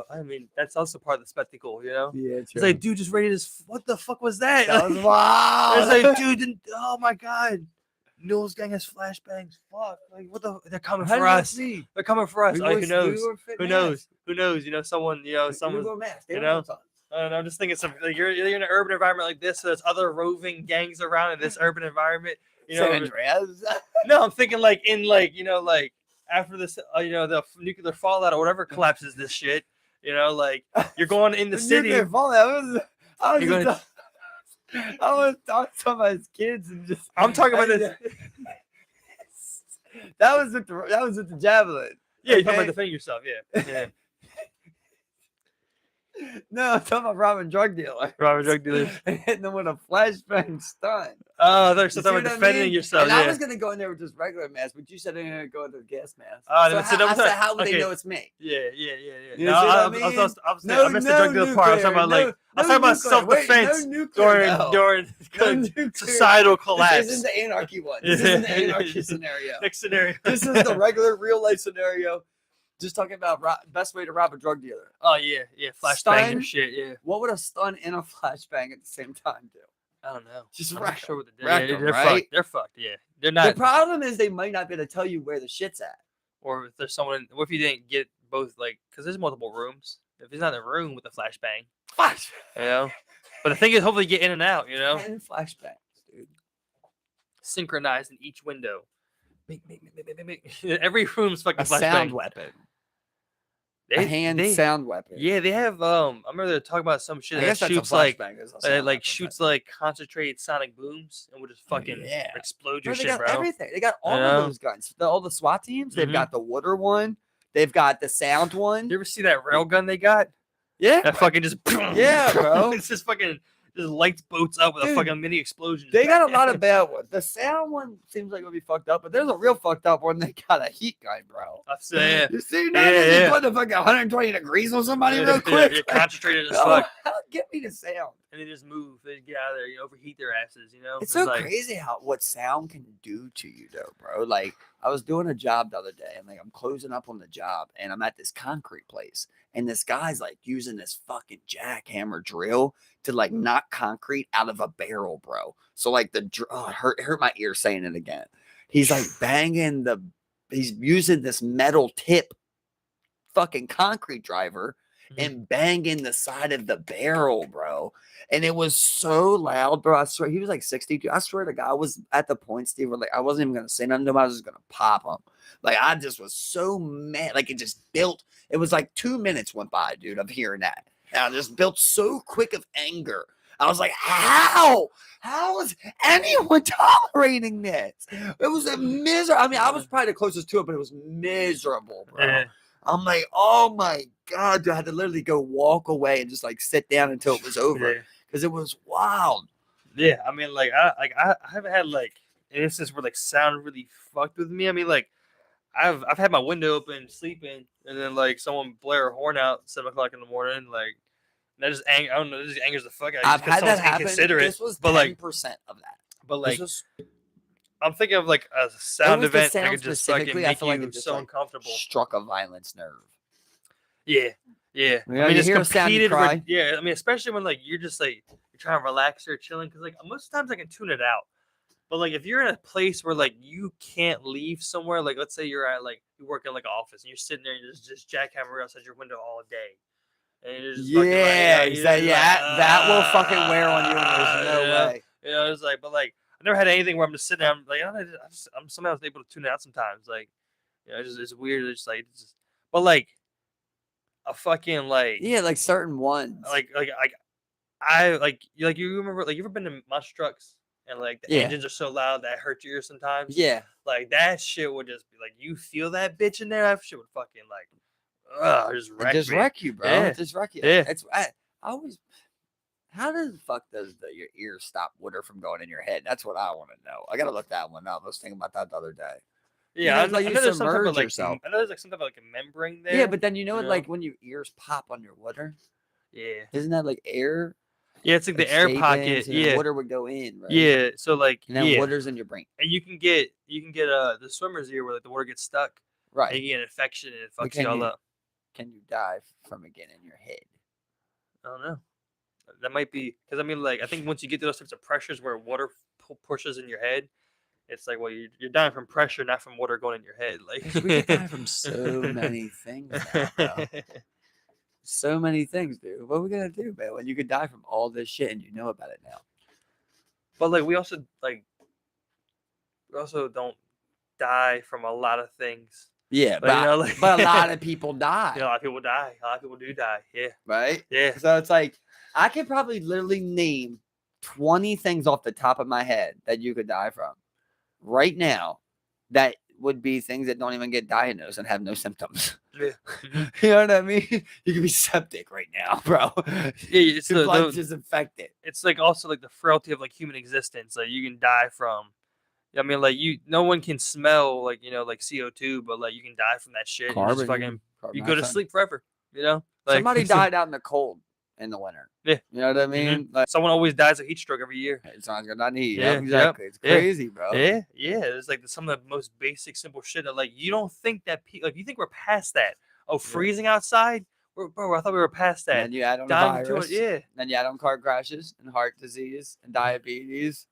I mean, that's also part of the spectacle, Yeah, true. It's like, dude, just raided his. What the fuck was that? That was wild. It's like, dude, oh my god, Newell's gang has flashbangs. Fuck, like what the? They're coming for us. They're coming for us. Who knows? Who knows? Who knows? Someone. Someone. And I'm just thinking, like you're in an urban environment like this, so there's other roving gangs around in this urban environment. San Andreas. No, I'm thinking like in like after this, the nuclear fallout or whatever collapses this shit. Like you're going in the city. Nuclear fallout. I was You're just I was talking about his kids and just. I'm talking about this. That was with the javelin. Yeah, you're talking okay? about defending yourself. Yeah. No, I'm talking about robbing drug dealers. Robbing drug dealers. And hitting them with a flashbang stun. Oh, they're still You see talking about what I defending mean? yourself. And yeah. I was gonna go in there with just regular mask, but you said I'm gonna go into the gas mask. Oh, So I said, how would they know it's me? Yeah. You No, see what I I mean? missed the drug dealer part. I was talking about nuclear. I was talking about self-defense during societal collapse. This is the anarchy one. This is the anarchy scenario. Next scenario. This is the regular real life scenario. Just talking about best way to rob a drug dealer. Oh yeah, flashbang and shit. Yeah. What would a stun and a flashbang at the same time do? I don't know. Just I'm wreck not sure what they Wreck do. them, They're right? fucked. They're fucked. Yeah, they're not. The problem is they might not be able to tell you where the shit's at. Or if there's someone, what if you didn't get both? Like, because there's multiple rooms. If he's not in a room with a flashbang, Flash. But the thing is, hopefully, get in and out. 10 flashbangs, dude. Synchronized in each window. Every room's fucking A flashbang. sound weapon. A hand sound weapon. Yeah, they have. I remember they were talking about some shit I that guess that's a shoots like, flashbang. Is a sound weapon, shoots but- like concentrated sonic booms and will just fucking explode your Bro, they shit, got bro. everything. They got all of those guns. All the SWAT teams. They've got the water one. They've got the sound one. You ever see that rail gun they got? Yeah. That fucking just Yeah, bro. It's just fucking just lights boats up with a Dude, fucking mini explosion. They got a lot of bad ones. The sound one seems like it would be fucked up, but there's a real fucked up one. They got a heat gun, bro. I'm saying, You see that? Yeah, They yeah. put the fucking 120 degrees on somebody real quick. You're concentrated as Oh, fuck, get me the sound. and they just move. They get out of there. You overheat their asses. It's so like, crazy what sound can do to you, though, bro. Like I was doing a job the other day, and like I'm closing up on the job, and I'm at this concrete place, and this guy's like using this fucking jackhammer drill to like knock concrete out of a barrel, bro. So like it hurt my ear saying it again. He's like banging he's using this metal tip fucking concrete driver and banging the side of the barrel, bro. And it was so loud, bro. I swear he was like 62. I swear to God, I was at the point, Steve, where like I wasn't even gonna say nothing to him. I was just gonna pop him. Like I just was so mad. Like it just built. It was like 2 minutes went by, dude, of hearing that. And I just built so quick of anger. I was like, how? How is anyone tolerating this? It was a miserable. I mean, I was probably the closest to it, but it was miserable, bro. Yeah. I'm like, oh my God, dude, I had to literally go walk away and just like sit down until it was over because it was wild. Yeah, I mean, like I haven't had like an instance where like sound really fucked with me. I mean, like I've had my window open, sleeping, and then like someone blare a horn out at 7:00 in the morning, like that just I don't know, this just angers the fuck out of you. I've had that happen. This was 10% of that. But like I'm thinking of like a sound event that could just fucking specifically, I make feel like you it just, so like, uncomfortable. Struck a violence nerve. Yeah. Yeah, I mean, you it's hear a sound, you competed. cry. Yeah, I mean, especially when like you're just like you're trying to relax or chilling, because like most of the times I can tune it out. But like if you're in a place where like you can't leave somewhere, like let's say you're at like you work in like an office and you're sitting there and there's just jackhammer outside your window all day. And you're just that will fucking wear on you. And there's no way. It's like, but like I never had anything where I'm just sitting there. I'm like, I'm somehow able to tune it out sometimes. Like, it's weird. It's like, but like a fucking like like certain ones. You remember like you ever been to monster trucks and like the engines are so loud that hurt your ears sometimes. Yeah, like that shit would just be like you feel that bitch in there. That shit would fucking like. Just wreck you, bro. Yeah. Just wreck you. Yeah. I always. How the fuck does your ears stop water from going in your head? That's what I want to know. I gotta look that one up. I was thinking about that the other day. Yeah, like I you know there's some type submerge of like yourself. I know there's like some type of like a membrane there. Yeah, but then you know what? Like when your ears pop under water. Yeah. Isn't that like air? Yeah, it's like the air pocket. Yeah, water would go in. Right? Yeah, so like and then water's in your brain. And you can get the swimmer's ear where like the water gets stuck. Right. And you get an infection and it fucks you all up. Can you die from it getting in your head? I don't know. That might be because I mean, like I think once you get to those types of pressures where water pushes in your head, it's like, well, you're dying from pressure, not from water going in your head. Like we die from so many things now, bro. So many things, dude. What are we gonna do, man? When you could die from all this shit and you know about it now. But like we also don't die from a lot of things. Yeah, But, you know, like, but a lot of people die. a lot of people die. A lot of people do die. Yeah. Right? Yeah. So it's like I could probably literally name 20 things off the top of my head that you could die from right now that would be things that don't even get diagnosed and have no symptoms. Yeah. You know what I mean? You could be septic right now, bro. Yeah, it's Your blood's the just infected. it's like also like the frailty of like human existence. Like you can die from. I mean, like no one can smell like like CO2, but like you can die from that shit. You just Carbon you go to dioxide. sleep forever. You know, like Somebody died out in the cold in the winter. Yeah. You know what I mean? Like Someone always dies of heat stroke every year. it's not gonna not need. Yeah, Yeah, exactly. It's yeah, crazy, bro. Yeah, it's like some of the most basic, simple shit that like you don't think that like you think we're past that. Oh, freezing outside, bro. I thought we were past that. And then you add on the Dying virus. yeah. Then you add on car crashes and heart disease and diabetes,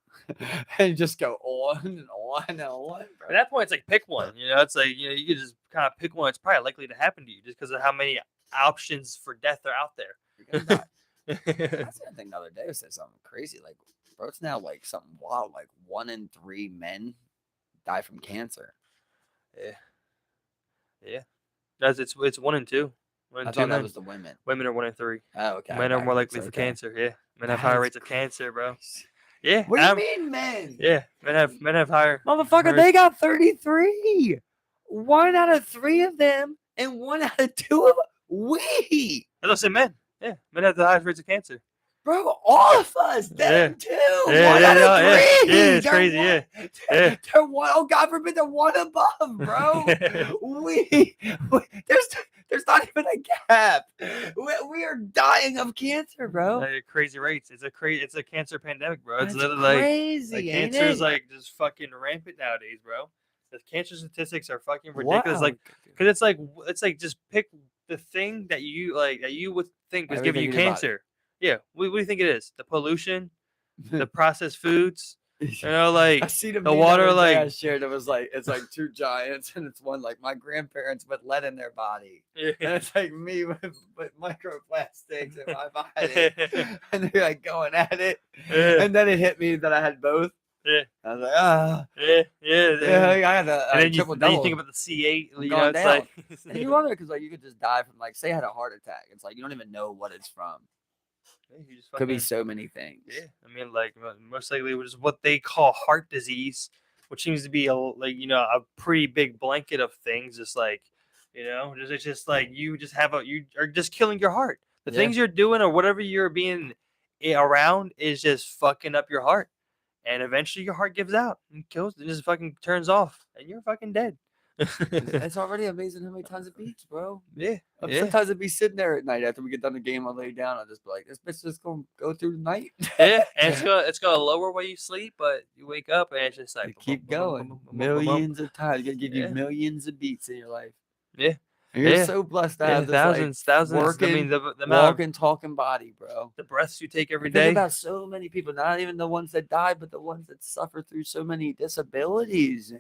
and just go on and on and on. Bro. At that point, it's like pick one. It's like you could just kind of pick one. It's probably likely to happen to you just because of how many options for death are out there. You're gonna die. That's the thing. The other day I said something crazy. Like, bro, it's now like something wild. Like 1 in 3 men die from cancer. Yeah. It's 1 in 2. 1 in I 2 thought that men. was the women. Women are 1 in 3. Oh, okay. Men are more likely for cancer. Yeah, men have higher rates of cancer, bro. Yeah. What do you mean, men? Yeah, men have higher. Motherfucker, they got 33. 1 out of 3 of them, and 1 out of 2 of them. We. That's what I said, men. Yeah, men have the highest rates of cancer. Bro, all of us, them too. Yeah, 1 out of 3. Yeah, it's crazy. Yeah. They're one. Oh, God forbid, they're 1 above, bro. There's not even a gap. We are dying of cancer, bro. Crazy rates. It's a cancer pandemic, bro. It's That's literally crazy. like ain't cancer is it? like just fucking rampant nowadays, bro. The cancer statistics are fucking ridiculous. Wow. Like, because it's like just pick the thing that you would think was giving you cancer. Yeah, what do you think it is? The pollution, the processed foods. Like I see the water, like I shared. It was like it's like 2 giants, and it's one like my grandparents with lead in their body, and it's like me with microplastics in my body, and they're like going at it, and then it hit me that I had both. Yeah, I was like, ah, yeah. I had a and then triple you double. think about the C8, going it's down. like, and you wonder because like you could just die from like say I had a heart attack. It's like you don't even know what it's from. you just Could be so many things. Yeah, I mean, like most likely, which is what they call heart disease, which seems to be a pretty big blanket of things. Just like it's just like you are just killing your heart. The things you're doing or whatever you're being around is just fucking up your heart, and eventually your heart gives out and kills and just fucking turns off, and you're fucking dead. It's already amazing how many times it beats, bro. Yeah. Sometimes I'd be sitting there at night after we get done the game. I'll lay down. I'll just be like, this bitch just gonna go through the night. Yeah, and it's gonna lower where you sleep, but you wake up and it's just like keep going. Millions of times. It's gonna give you millions of beats in your life. Yeah. And you're so blessed to have this thousands. working, I mean, the walking, talking body, bro. The breaths you take every Think day. about so many people, not even the ones that die, but the ones that suffer through so many disabilities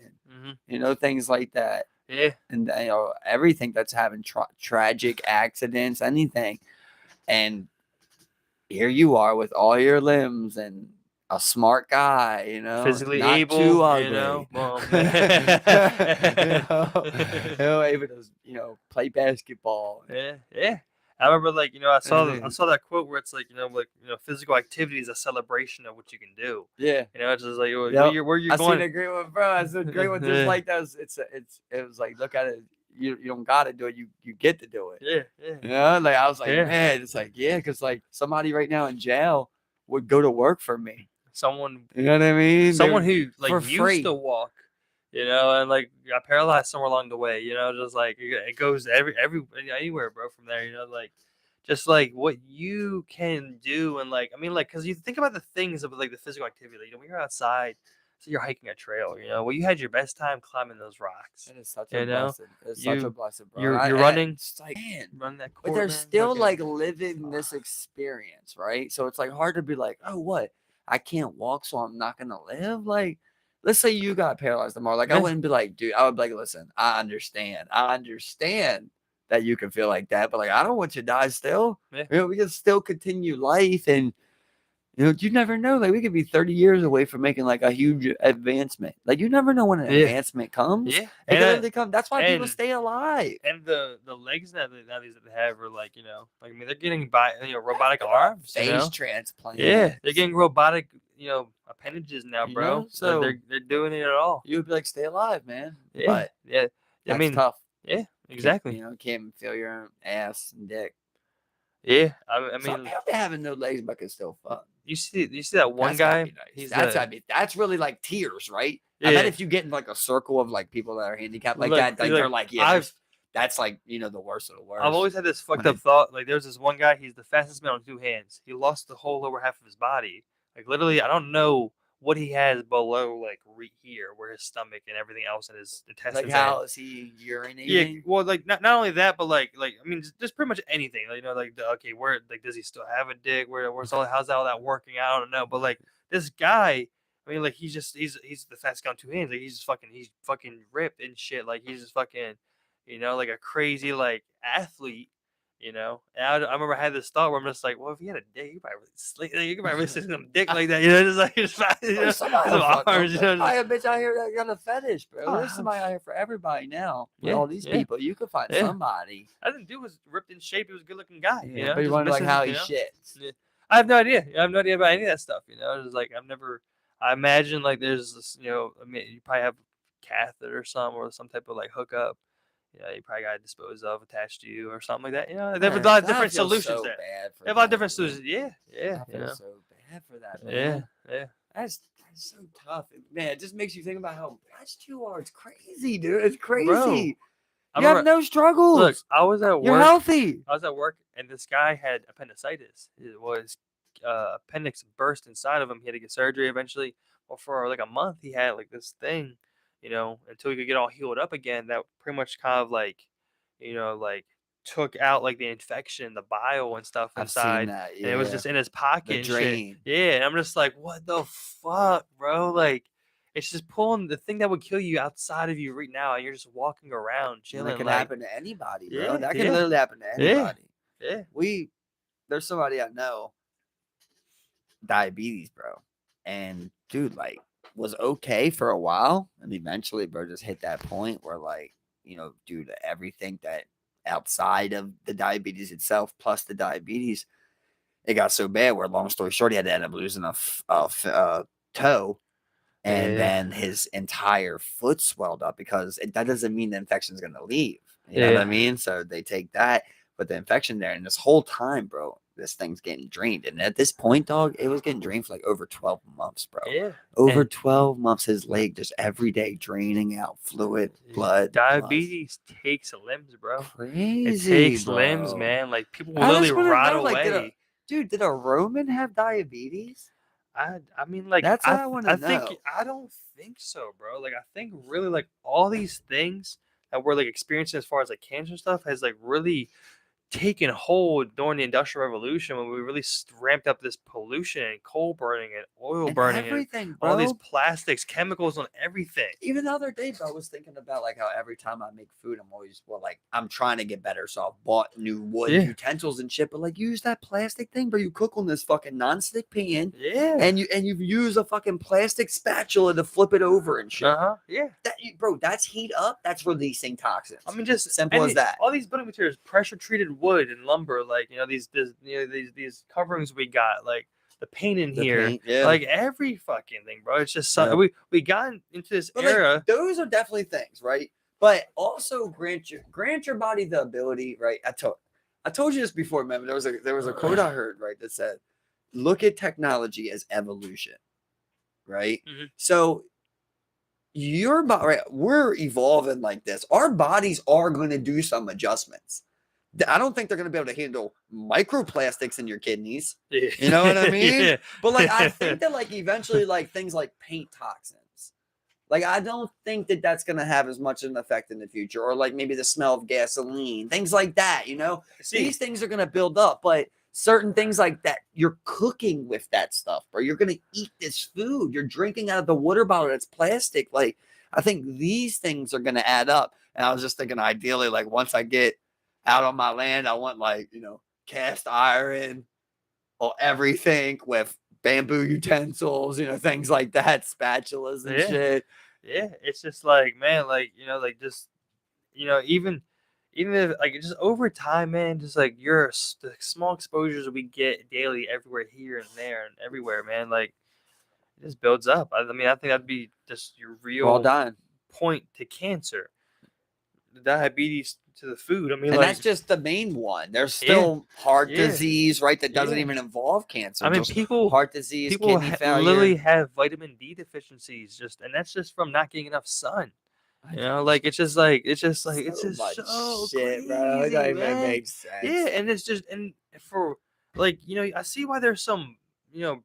and things like that. Yeah, and everything that's having tragic accidents, anything, and here you are with all your limbs and a smart guy, physically not able, too ugly, able to play basketball. Yeah. I remember, like, I saw that quote where it's like, physical activity is a celebration of what you can do. Yeah. It's just like, where you're I going. seen a great one, bro. I seen a great one just like that. It was like, look at it. You don't got to do it. You get to do it. Yeah. Like, I was like, man, it's like, because like somebody right now in jail would go to work for me. Someone, you know what I mean? Someone who like for used free. to walk, and like got paralyzed somewhere along the way, just like it goes anywhere, bro, from there, like just like what you can do. And like, I mean, like, because you think about the things of like the physical activity, when you're outside, so you're hiking a trail, well, you had your best time climbing those rocks. It is such a blessing. It's such a blessing, bro. You're running. It's like, man, running that court, but they're still like living this experience, right? So it's like hard to be like, oh, what? I can't walk, so I'm not gonna live. Like, let's say you got paralyzed tomorrow. Like, I wouldn't be like, dude. I would be like, listen, I understand that you can feel like that, but like, I don't want you to die still. Yeah. We can still continue life, and You know, you never know. Like we could be 30 years away from making like a huge advancement. Like you never know when an Yeah. advancement comes. Yeah. It And can literally come. That's why people and stay alive. and the legs that nowadays that they have are like, like I mean they're getting robotic arms, Face transplants. Yeah, they're getting robotic, appendages now, You bro. know, so They're doing it all. you would be like, stay alive, man. Yeah, But yeah. I that's mean, tough. yeah, Can't, exactly. you know, can't even feel your own ass and dick. Yeah, I Some mean, people having no legs but can still fuck. you see that one That's gotta guy? be nice. He's That's really like tears, right? yeah. I bet if you get in like a circle of like people that are handicapped like Look, that, like they're like, yeah, that's like the worst of the worst. I've always had this fucked up thought. Like, there's this one guy. He's the fastest man on 2 hands. He lost the whole lower half of his body. Like, literally, I don't know what he has below, like, right here, where his stomach and everything else in his intestines. Like, how is he urinating? Yeah, well, like, not only that, but like, I mean, just pretty much anything. Like, okay, where, like, does he still have a dick? How's all that working out? I don't know. But like, this guy, I mean, like, he's the fastest guy on 2 hands. Like, he's fucking ripped and shit. Like, he's just fucking, like a crazy like athlete. And I remember I had this thought where I'm just like, well, if he had a dick, you could probably really sit some dick like that, some arms, I have a bitch out here that got a fetish, bro. There's somebody out here for everybody now. With all these people, you could find somebody. I didn't do was ripped in shape. He was a good looking guy. But you wonder like how he shits. Yeah. I have no idea. I have no idea about any of that stuff. It's like I imagine like there's this. I mean, you probably have a catheter or some type of like hookup. You probably got to dispose of, attached to you, or something like that. They have a lot of different solutions there. They have a lot of different solutions. Yeah. I feel so bad for that, man. Yeah. That's so tough, man. It just makes you think about how blessed you are. It's crazy, dude. It's crazy. Bro, you have no struggles. Look, I was at work. You're healthy. I was at work, and this guy had appendicitis. It was appendix burst inside of him. He had to get surgery eventually. Well, for like a month, he had like this thing. Until he could get all healed up again, that pretty much kind of like, like took out like the infection, the bile and stuff inside. I've seen that, yeah. And it was just in his pocket. The drain. Shit. Yeah, and I'm just like, what the fuck, bro? Like, it's just pulling the thing that would kill you outside of you right now, and you're just walking around chilling. That can happen to anybody, bro. Yeah, that can literally happen to anybody. Yeah. There's somebody I know, diabetes, bro, and dude, like, was okay for a while, and eventually, bro, just hit that point where, like, due to everything that outside of the diabetes itself, plus the diabetes, it got so bad where, long story short, he had to end up losing a toe, and then his entire foot swelled up because that doesn't mean the infection is going to leave. You know what I mean? So they take that, but the infection there, and this whole time, bro, this thing's getting drained. And at this point, dog, it was getting drained for like over 12 months, bro. Yeah. Over 12 months, his leg just every day draining out fluid, blood. Diabetes takes limbs, bro. Crazy. It takes limbs, man. Like, people will literally rot away. Did a Roman have diabetes? I mean, like, that's what I want to know. I don't think so, bro. Like, I think really like all these things that we're like experiencing as far as like cancer stuff has like really taken hold during the Industrial Revolution when we really ramped up this pollution and coal burning and oil burning everything, and all these plastics, chemicals on everything. Even the other day, bro, I was thinking about like how every time I make food, I'm trying to get better. So I've bought new wood utensils and shit, but like use that plastic thing, bro. You cook on this fucking nonstick pan. Yeah. And you use a fucking plastic spatula to flip it over and shit. Yeah. Bro, that's heat up. That's releasing toxins. I mean, just simple as that. All these building materials, pressure treated wood and lumber, like these coverings we got, like the paint in here, like every fucking thing, bro. It's just we got into this era. Like, those are definitely things, right? But also grant your body the ability, right? I told you this before, man. There was a quote I heard, right, that said, "Look at technology as evolution," right? Mm-hmm. So your body, right? We're evolving like this. Our bodies are going to do some adjustments. I don't think they're going to be able to handle microplastics in your kidneys. Yeah. You know what I mean? Yeah. But like, I think that like eventually like things like paint toxins, like I don't think that that's going to have as much of an effect in the future, or like maybe the smell of gasoline, things like that. These things are going to build up, but certain things like that, you're cooking with that stuff, bro. You're going to eat this food. You're drinking out of the water bottle that's plastic. Like, I think these things are going to add up. And I was just thinking, ideally, like once I get out on my land, I want like, cast iron or everything with bamboo utensils, things like that, spatulas and shit. Yeah, it's just like, man, like, like just, even if like just over time, man, just like the small exposures we get daily everywhere here and there and everywhere, man, like it just builds up. I mean, I think that'd be just your Well real done. point to cancer, the diabetes to the food. I mean, And like, that's just the main one. There's still heart yeah, disease, right? That doesn't yeah. even involve cancer. I mean, Just heart disease, kidney failure. literally have vitamin D deficiencies, and that's just from not getting enough sun. Like it's just much so shit, crazy, bro. It don't even man. make sense. Yeah, and it's just and for like I see why there's some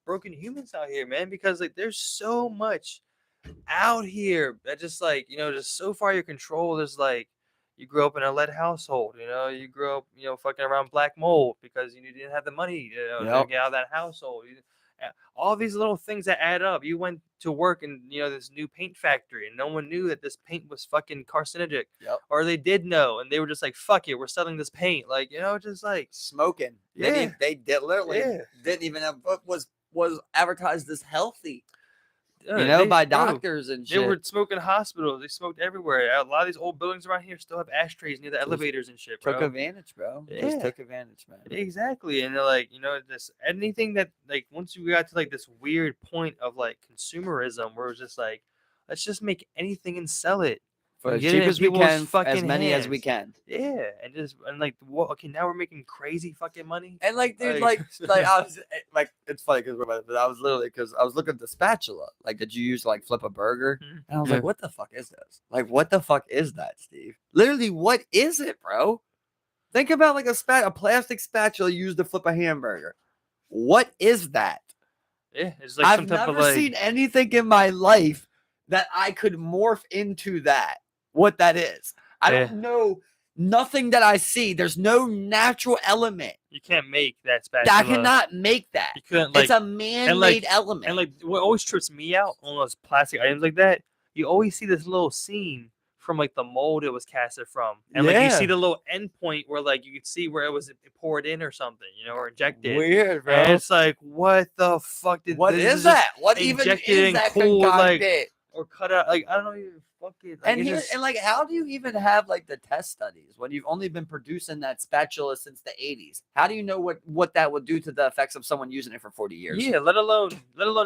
broken humans out here, man, because like there's so much out here that just like just so far your control. There's like you grew up in a lead household, you grew up fucking around black mold because you didn't have the money to Yep. get out of that household. All these little things that add up. You went to work in this new paint factory and no one knew that this paint was fucking carcinogenic. Yep. Or they did know and they were just like, fuck it, we're selling this paint, like just like Smoking. Yeah. They did literally Yeah. didn't even have what was advertised as healthy. They- By bro, doctors and They shit. were smoking hospitals. They smoked everywhere. A lot of these old buildings around here still have ashtrays near the elevators and shit, bro. Took advantage, bro. Just Yeah. took advantage, man. Exactly. And they're like, just anything that like once you got to like this weird point of like consumerism where it's just like, let's just make anything and sell it. For and as get cheap it in as we people's can, as fucking many as we hands. can. Yeah. And like okay, now we're making crazy fucking money. And like, dude, Like- like I was like, it's funny because I was literally because I was looking at the spatula, like, did you use to like flip a burger? Mhm. And I was Yeah. like, what the fuck is this? Like, what the fuck is that, Steve? Literally, what is it, bro? Think about like a plastic spatula used to flip a hamburger. What is that? Yeah. It's like I've some type never of like seen anything in my life that I could morph into that. What that is. I Yeah. don't know nothing that I see. There's no natural element. you can't make that spatula. I cannot make that. You couldn't like It's a man-made element. And like what always trips me out on those plastic items like that, you always see this little seam from like the mold it was casted from. And like you see Yeah. the little end point where like you could see where it was poured in or something, or injected. Weird, bro. And it's like, what the fuck did What this is that? What even injected is and that cooled, like, concoct? or cut out? Like I don't even fucking like, And it's here, just- and like, how do you even have like the test studies when you've only been producing that spatula since the 80s? How do you know what that would do to the effects of someone using it for 40 years? yeah, let alone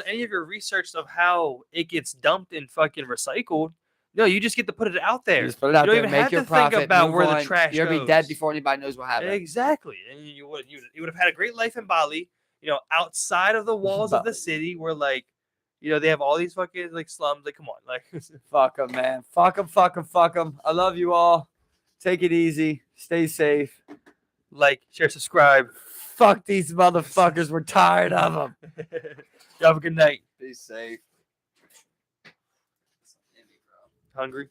any of your research of how it gets dumped and fucking recycled. No, you just get to put it out there. You just put it out You don't there, even make have your to think profit, about move where the on. trash You'll be goes. dead before anybody knows what happened. Exactly, and you would have had a great life in Bali, outside of the walls of the Bali. city, where like, they have all these fucking like slums. Like, come on, like, Fuck them, man. Fuck them, fuck them, fuck them. I love you all. Take it easy. Stay safe. like, share, subscribe. Fuck these motherfuckers. We're tired of them. You have a good night. Be safe. Hungry.